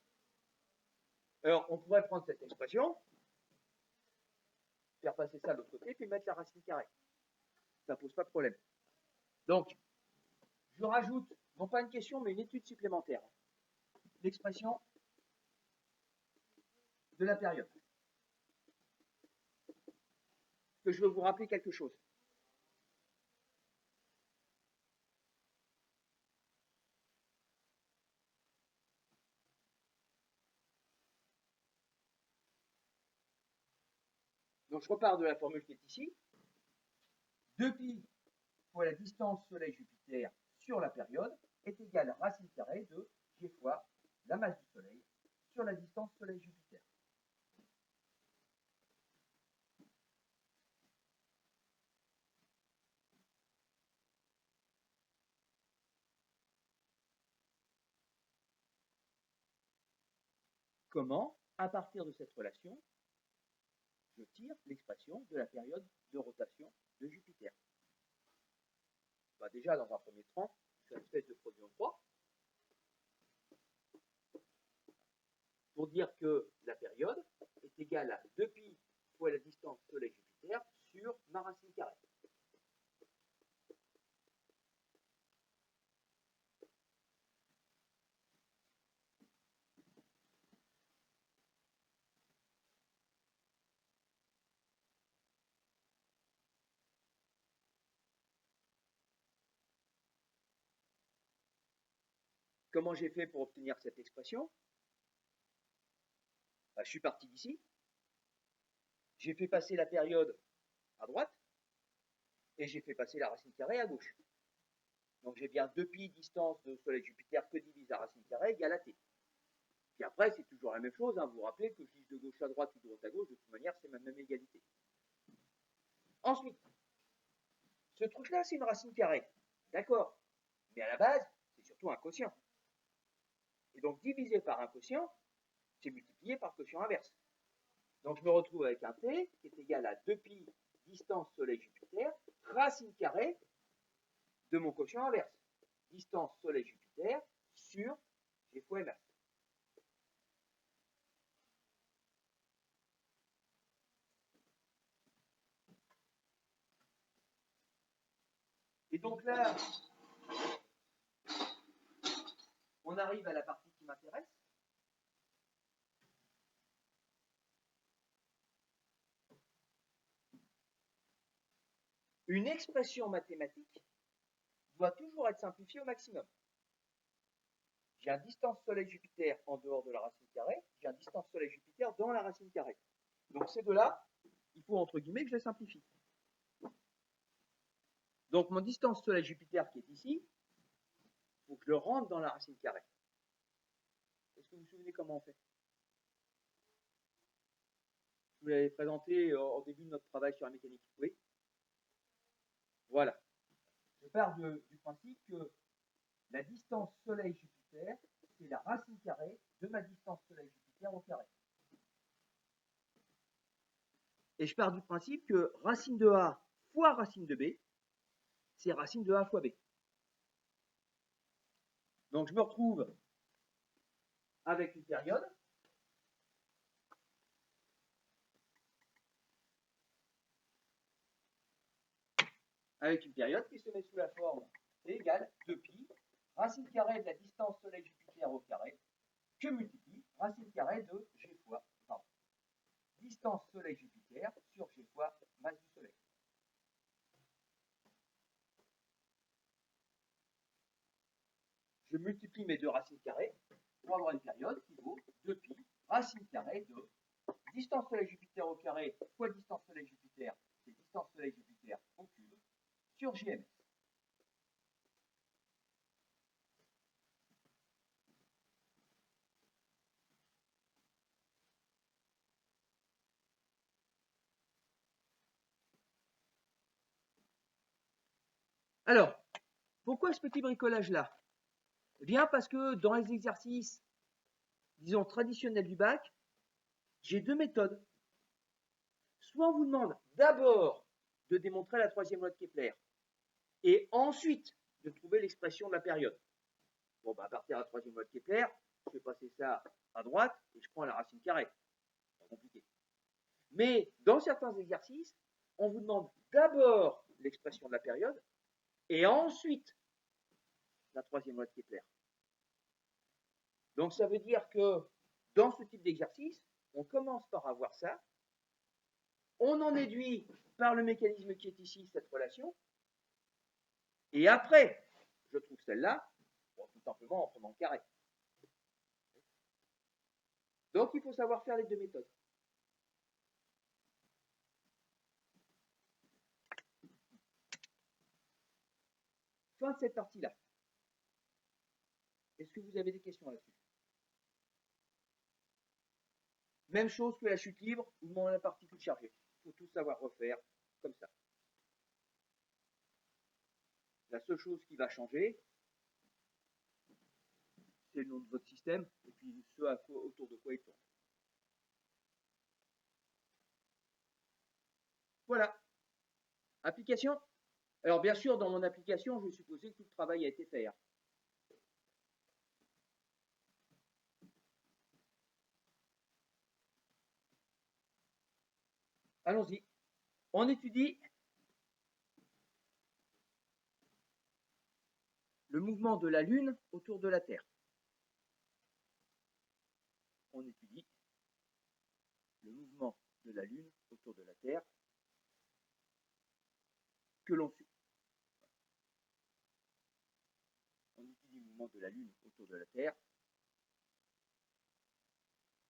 Alors, on pourrait prendre cette expression, faire passer ça de l'autre côté, puis mettre la racine carrée. Ça ne pose pas de problème. Donc, je rajoute, non pas une question, mais une étude supplémentaire. L'expression de la période. Que je veux vous rappeler quelque chose. Donc, je repars de la formule qui est ici. 2π fois la distance Soleil-Jupiter sur la période est égale à racine carrée de G fois la masse du Soleil sur la distance Soleil-Jupiter. Comment, à partir de cette relation, je tire l'expression de la période de rotation de Jupiter? Déjà, dans un premier temps, je fais une espèce de produit en 3 pour dire que la période est égale à 2π fois la distance Soleil-Jupiter sur ma racine carrée. Comment j'ai fait pour obtenir cette expression? Je suis parti d'ici. J'ai fait passer la période à droite et j'ai fait passer la racine carrée à gauche. Donc j'ai bien 2π distance de Soleil-Jupiter que divise la racine carrée égale à t. Puis après, c'est toujours la même chose. Vous vous rappelez que je dise de gauche à droite ou de droite à gauche, de toute manière, c'est la même égalité. Ensuite, ce truc-là, c'est une racine carrée. D'accord. Mais à la base, c'est surtout un quotient. Et donc, divisé par un quotient, c'est multiplié par le quotient inverse. Donc, je me retrouve avec un t qui est égal à 2π distance Soleil-Jupiter, racine carrée de mon quotient inverse. Distance Soleil-Jupiter sur G fois ms. Et donc là, on arrive à la partie qui m'intéresse. Une expression mathématique doit toujours être simplifiée au maximum. J'ai un distance Soleil-Jupiter en dehors de la racine carrée, j'ai un distance Soleil-Jupiter dans la racine carrée. Donc ces deux-là, il faut entre guillemets que je les simplifie. Donc mon distance Soleil-Jupiter qui est ici, il faut que je le rentre dans la racine carrée. Est-ce que vous vous souvenez comment on fait? Je vous l'avais présenté au début de notre travail sur la mécanique. Oui. Voilà. Je pars du principe que la distance Soleil-Jupiter, c'est la racine carrée de ma distance Soleil-Jupiter au carré. Et je pars du principe que racine de A fois racine de B, c'est racine de A fois B. Donc je me retrouve avec une période avec une période qui se met sous la forme T égale 2pi, racine carrée de la distance Soleil-Jupiter au carré, que multiplie racine carrée de G fois, pardon, distance Soleil-Jupiter sur G fois masse du Soleil. Je multiplie mes deux racines carrées pour avoir une période qui vaut 2pi, racine carrée de distance Soleil-Jupiter au carré fois distance Soleil-Jupiter, c'est distance Soleil-Jupiter au cube, sur JMS. Alors, pourquoi ce petit bricolage-là? Eh bien, parce que dans les exercices, disons, traditionnels du bac, j'ai deux méthodes. Soit on vous demande d'abord de démontrer la troisième loi de Kepler, et ensuite de trouver l'expression de la période. Bon, bah, à partir de la troisième loi de Kepler, je vais passer ça à droite et je prends la racine carrée. Pas compliqué. Mais dans certains exercices, on vous demande d'abord l'expression de la période et ensuite la troisième loi de Kepler. Donc ça veut dire que dans ce type d'exercice, on commence par avoir ça, on en déduit par le mécanisme qui est ici cette relation, et après, je trouve celle-là, bon, tout simplement en prenant le carré. Donc il faut savoir faire les deux méthodes. Fin de cette partie-là. Est-ce que vous avez des questions là-dessus? Même chose que la chute libre ou la particule chargée. Il faut tout savoir refaire comme ça. La seule chose qui va changer, c'est le nom de votre système et puis ce autour de quoi il tourne. Voilà. Application. Alors bien sûr, dans mon application, je vais supposer que tout le travail a été fait. Allons-y. On étudie le mouvement de la Lune autour de la Terre. On étudie le mouvement de la Lune autour de la Terre que l'on suit. On étudie le mouvement de la Lune autour de la Terre.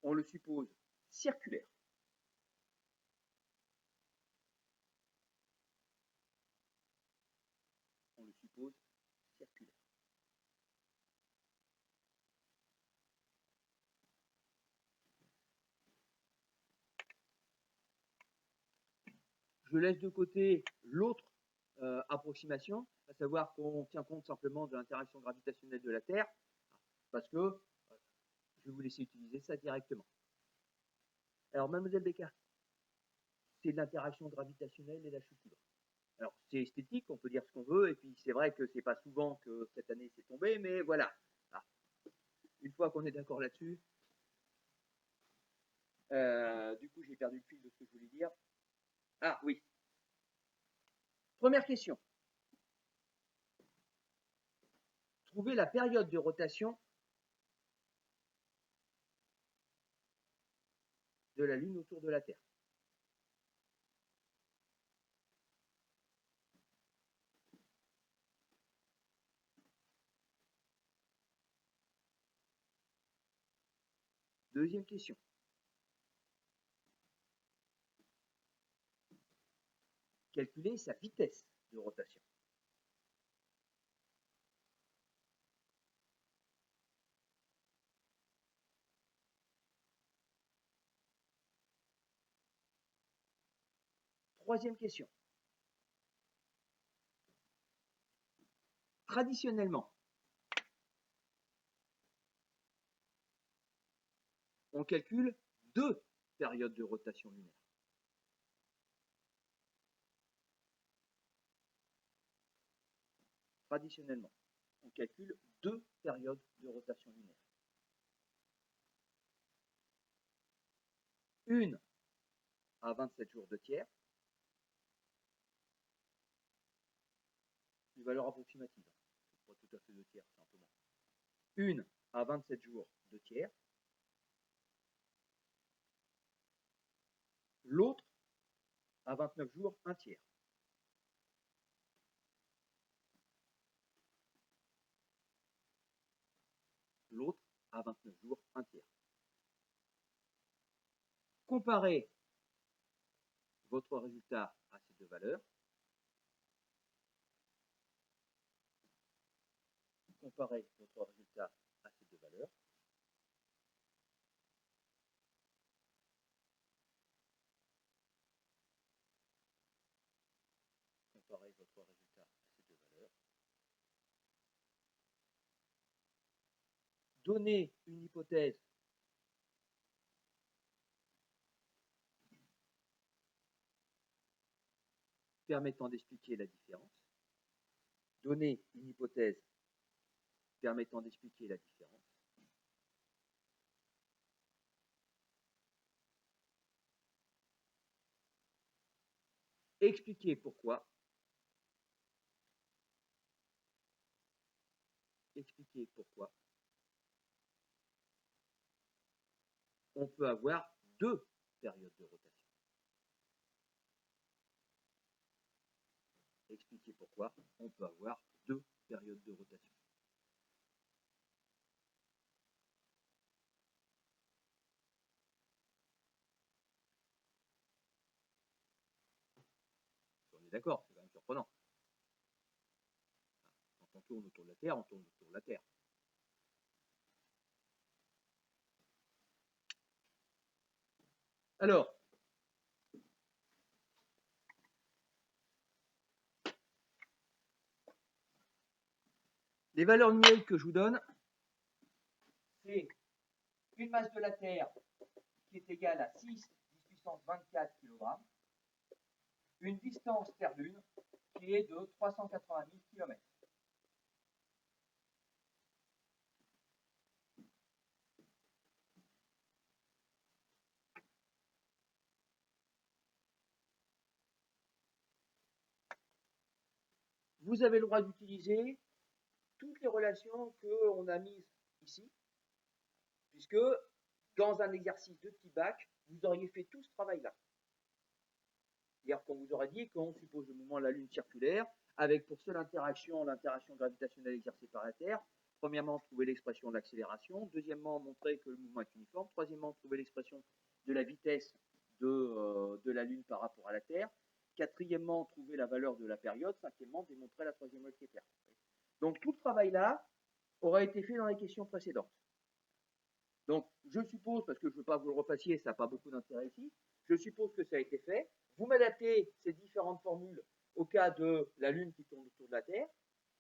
On le suppose circulaire. On le suppose circulaire. Je laisse de côté l'autre approximation, à savoir qu'on tient compte simplement de l'interaction gravitationnelle de la Terre, parce que je vais vous laisser utiliser ça directement. Alors, mademoiselle Becker, c'est l'interaction gravitationnelle et la chute libre. Alors, c'est esthétique, on peut dire ce qu'on veut, et puis c'est vrai que c'est pas souvent que cette année c'est tombé, mais voilà. Ah. Une fois qu'on est d'accord là-dessus, du coup j'ai perdu le fil de ce que je voulais dire. Ah oui. Première question. Trouver la période de rotation de la Lune autour de la Terre. Deuxième question. Calculer sa vitesse de rotation. Troisième question. Traditionnellement, on calcule deux périodes de rotation lunaire. Traditionnellement, on calcule deux périodes de rotation lunaire. Une à 27 jours de tiers des valeurs approximatives. Pas tout à fait 2 tiers, c'est un peu moins. Une à 27 jours, 2 tiers. L'autre à 29 jours, 1 tiers. L'autre à 29 jours, 1 tiers. Comparez votre résultat à ces deux valeurs. Comparez votre résultat à ces deux valeurs. Comparez votre résultat à ces deux valeurs. Donnez une hypothèse permettant d'expliquer la différence. Donnez une hypothèse permettant d'expliquer la différence. Expliquez pourquoi. Expliquer pourquoi on peut avoir deux périodes de rotation. Expliquer pourquoi on peut avoir deux périodes de rotation. On est d'accord, c'est quand même surprenant. Quand on tourne autour de la Terre, on tourne autour de la Terre. Alors, les valeurs numériques que je vous donne, c'est une masse de la Terre qui est égale à 6 10 puissance 24 kg, une distance Terre-Lune qui est de 380 000 km. Vous avez le droit d'utiliser toutes les relations qu'on a mises ici, puisque dans un exercice de petit bac, vous auriez fait tout ce travail-là. C'est-à-dire qu'on vous aurait dit qu'on suppose le mouvement de la Lune circulaire, avec pour seule interaction l'interaction gravitationnelle exercée par la Terre. Premièrement, trouver l'expression de l'accélération. Deuxièmement, montrer que le mouvement est uniforme. Troisièmement, trouver l'expression de la vitesse de la Lune par rapport à la Terre. Quatrièmement, trouver la valeur de la période. Cinquièmement, démontrer la troisième moitié Terre. Donc tout le travail-là aura été fait dans les questions précédentes. Donc je suppose, parce que je ne veux pas vous le refassiez, ça n'a pas beaucoup d'intérêt ici, je suppose que ça a été fait. Vous m'adaptez ces différentes formules au cas de la Lune qui tourne autour de la Terre,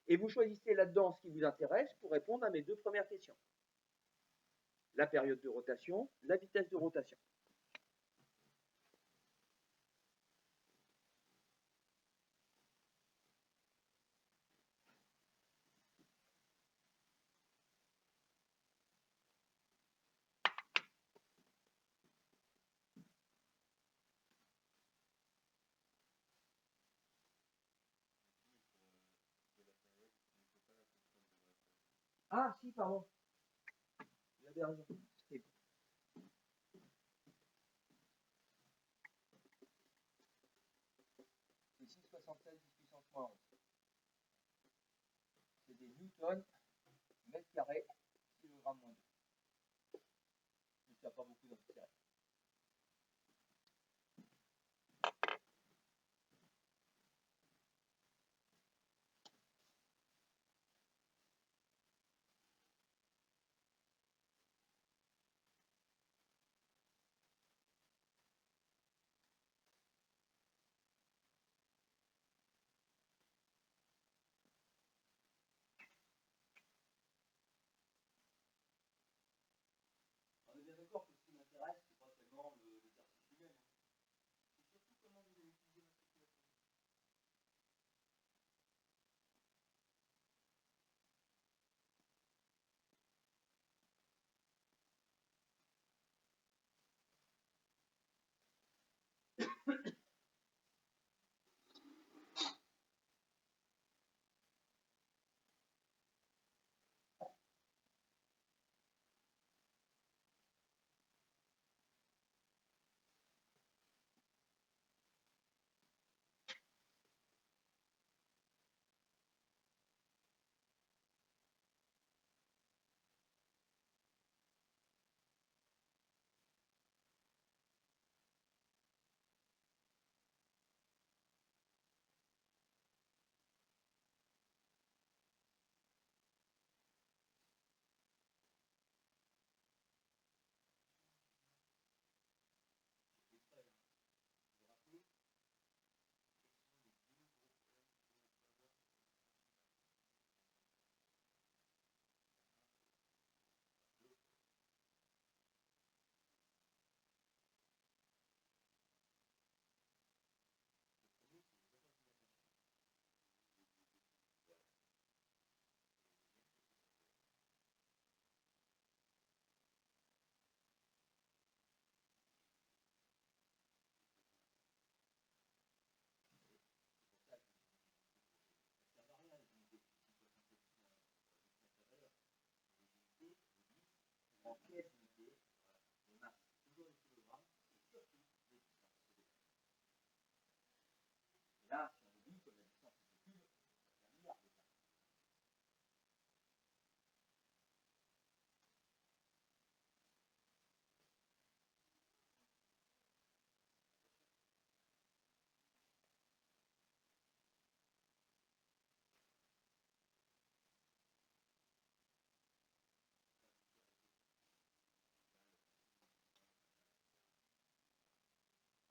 et vous choisissez là-dedans ce qui vous intéresse pour répondre à mes deux premières questions. La période de rotation, la vitesse de rotation. Ah, si, pardon. Vous avez raison. C'est 6,76 10 puissance moins 11. C'est des newtons, mètre carré, kilogramme moins 2. Il n'y a pas beaucoup d'intérêt. On est bien d'accord que ce qui m'intéresse, en pièces unités, les masses, toujours les kilogrammes, et surtout les distances. Et là, si on oublie que la distance est cube, ça fait 1 milliard de cas.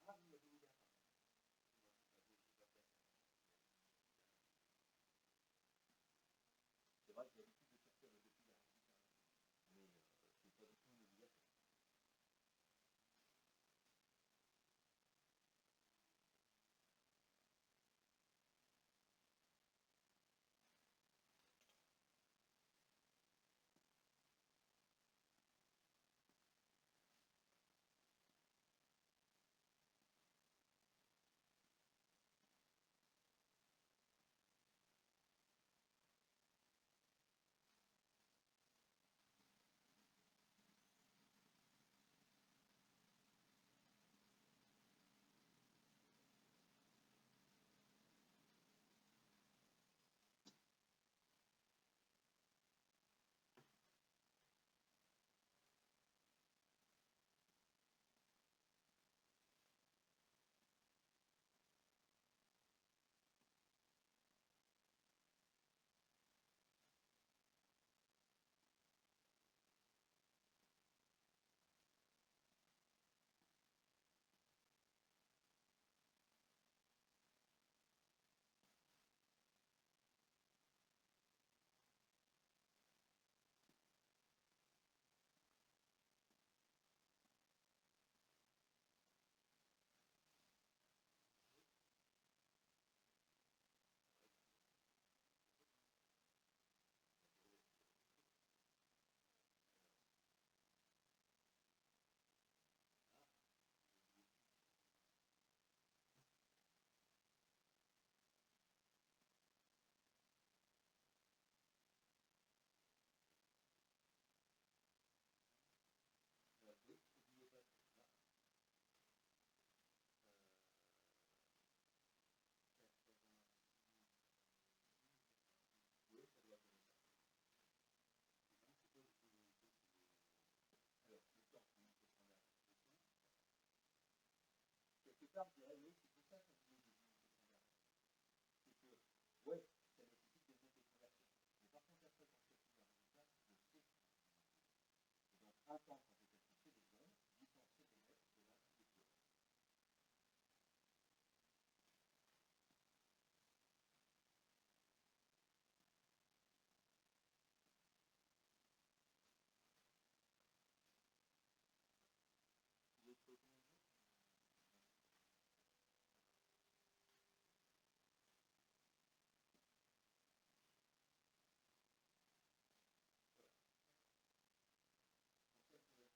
Ah, vous m'avez ouvert. C'est vrai que j'ai l'habitude de sortir le depuis la mais c'est pas du tout une obligation. Oui, n'oubliez pas ça. Oui, ça doit être ça. Alors, le temps, c'est une question d'interprétation. Quelque part, je dirais, oui, c'est pour ça qu'on dit des unités standards. C'est que, ouais, ça nécessite des unités de conversion. Mais par contre, après, quand je calcule un résultat, je sais. Et donc, un temps, quand je calcule c'est des secondes, distance c'est des mètres, et là, c'est des kilomètres. Il est trop combien de jours?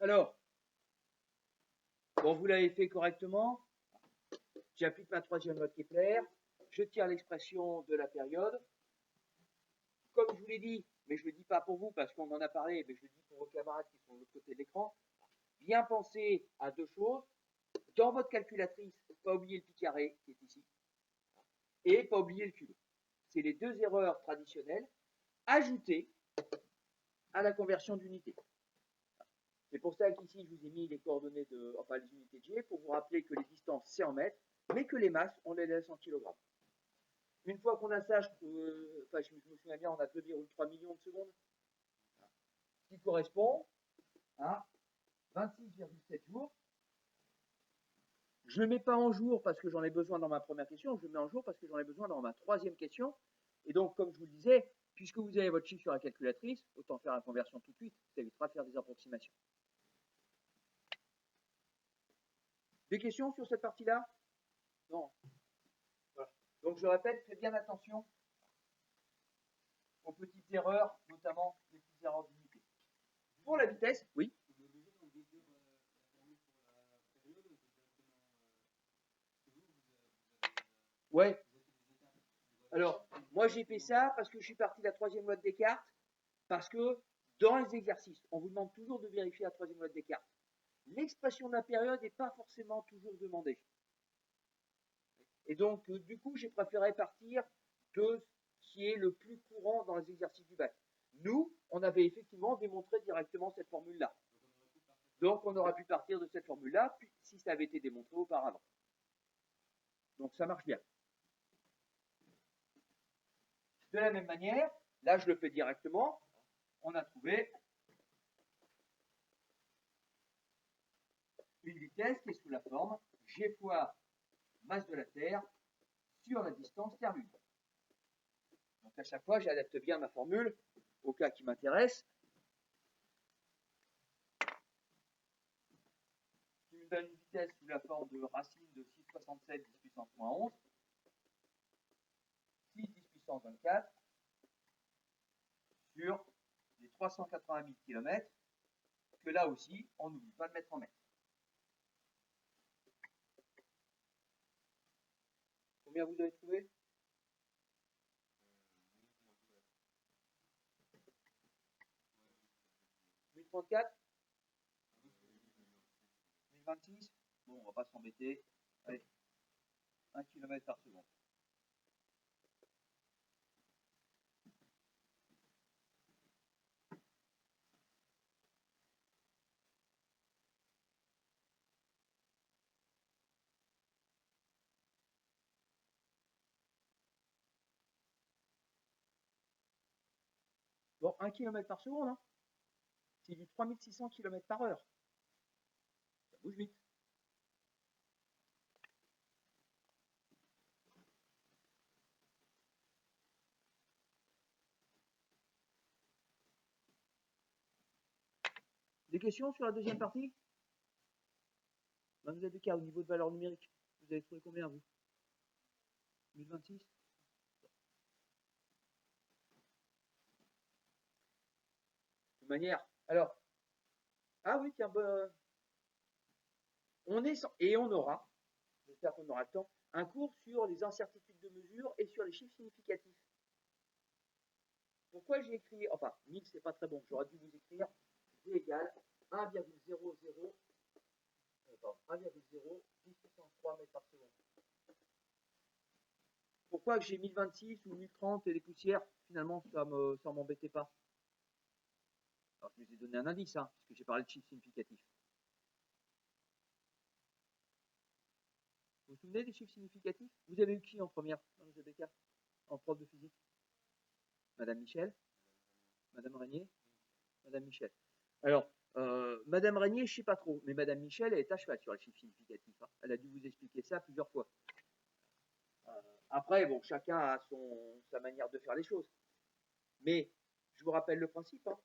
Alors, bon, vous l'avez fait correctement. J'applique ma troisième loi de Kepler. Je tire l'expression de la période. Comme je vous l'ai dit, mais je ne le dis pas pour vous parce qu'on en a parlé, mais je le dis pour vos camarades qui sont de l'autre côté de l'écran, bien penser à deux choses. Dans votre calculatrice, pas oublier le pi carré qui est ici, et pas oublier le cube. C'est les deux erreurs traditionnelles ajoutées à la conversion d'unité. C'est pour ça qu'ici, je vous ai mis les coordonnées enfin les unités de G, pour vous rappeler que les distances, c'est en mètres, mais que les masses, on les laisse en kilogrammes. Une fois qu'on a ça, je me souviens bien, on a 2,3 millions de secondes, ce qui correspond à 26,7 jours. Je ne le mets pas en jours parce que j'en ai besoin dans ma première question, je le mets en jours parce que j'en ai besoin dans ma troisième question. Et donc, comme je vous le disais, puisque vous avez votre chiffre sur la calculatrice, autant faire la conversion tout de suite, ça évitera de faire des approximations. Des questions sur cette partie-là? Non. Voilà. Donc, je répète, faites bien attention aux petites erreurs, notamment les petites erreurs d'unité. Pour la vitesse, oui. Ouais. Alors, moi j'ai fait ça parce que je suis parti de la troisième loi de Descartes, parce que dans les exercices, on vous demande toujours de vérifier la troisième loi de Descartes. L'expression de la période n'est pas forcément toujours demandée. Et donc, du coup, j'ai préféré partir de ce qui est le plus courant dans les exercices du bac. Nous, on avait effectivement démontré directement cette formule-là. Donc, on aurait pu partir de cette formule-là, si ça avait été démontré auparavant. Donc, ça marche bien. De la même manière, là, je le fais directement. On a trouvé une vitesse qui est sous la forme G fois masse de la Terre sur la distance Terre-Lune. Donc, à chaque fois, j'adapte bien ma formule au cas qui m'intéresse. Qui me donne une vitesse sous la forme de racine de 6,67 10 puissance moins 11, 6 10 puissance 24 sur les 380 000 km, que là aussi, on n'oublie pas de mettre en mètres. Combien vous avez trouvé? 1034? 1026? Bon, on va pas s'embêter. Allez, 1 km par seconde. Bon, 1 km par seconde, hein. C'est du 3600 km par heure. Ça bouge vite. Des questions sur la deuxième partie? Vous avez qu'à au niveau de valeur numérique. Vous avez trouvé combien, vous? 1026? De manière. Alors, ah oui, tiens, on est et on aura, j'espère qu'on aura le temps, un cours sur les incertitudes de mesure et sur les chiffres significatifs. Pourquoi j'ai écrit, enfin, 1000 c'est pas très bon, j'aurais dû vous écrire V égale 1,00 10 puissance 3 mètres par seconde. Pourquoi j'ai 1026 ou 1030 et les poussières, finalement, ça m'embêtait pas. Alors, je vous ai donné un indice, hein, puisque j'ai parlé de chiffres significatifs. Vous vous souvenez des chiffres significatifs? Vous avez eu qui en première dans les EBK, en prof de physique? Madame Michel? Madame Régnier? Madame Michel. Alors, Madame Régnier, je ne sais pas trop, mais Madame Michel, elle est à cheval sur les chiffres significatifs. Hein. Elle a dû vous expliquer ça plusieurs fois. Après, bon, chacun a sa manière de faire les choses. Mais je vous rappelle le principe. Hein.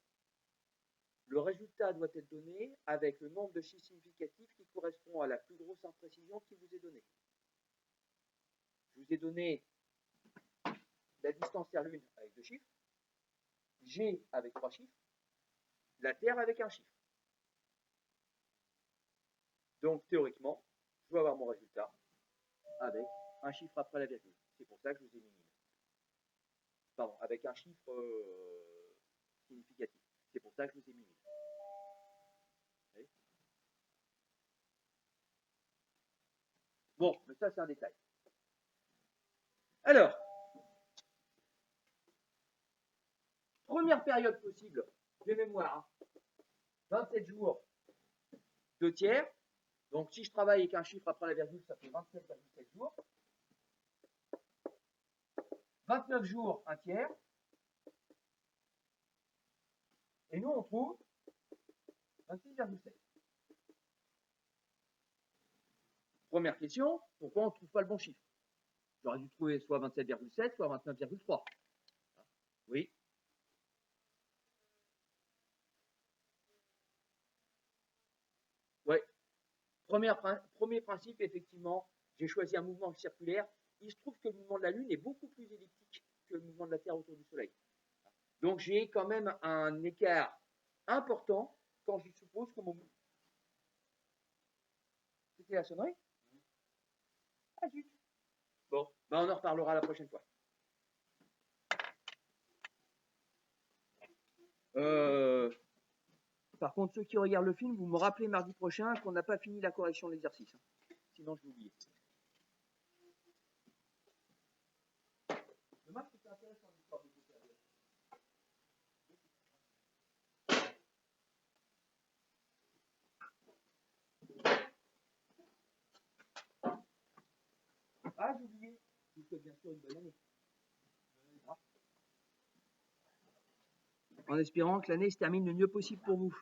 Le résultat doit être donné avec le nombre de chiffres significatifs qui correspond à la plus grosse imprécision qui vous est donnée. Je vous ai donné la distance Terre-Lune avec 2 chiffres, G avec 3 chiffres, la Terre avec 1 chiffre. Donc théoriquement, je vais avoir mon résultat avec un chiffre après la virgule. C'est pour ça que je vous ai mis 1000. Pardon, avec un chiffre significatif. C'est pour ça que je vous ai mis 1000. Bon, mais ça c'est un détail. Alors, première période possible de mémoire, hein, 27 jours, 2 tiers. Donc si je travaille avec un chiffre après la virgule, ça fait 27,7 jours. 29 jours, 1 tiers. Et nous, on trouve 26,7. Première question, pourquoi on ne trouve pas le bon chiffre? J'aurais dû trouver soit 27,7, soit 29,3. Oui. Ouais. Premier principe, effectivement, j'ai choisi un mouvement circulaire. Il se trouve que le mouvement de la Lune est beaucoup plus elliptique que le mouvement de la Terre autour du Soleil. Donc j'ai quand même un écart important quand je suppose que mon... C'était la sonnerie? Ah zut. Bon, ben on en reparlera la prochaine fois. Par contre, ceux qui regardent le film, vous me rappelez mardi prochain qu'on n'a pas fini la correction de l'exercice. Sinon, je vais oublier. Dommage que c'est intéressant l'histoire de Ah, j'ai oublié. Je vous souhaite bien sûr une bonne année. En espérant que l'année se termine le mieux possible pour vous.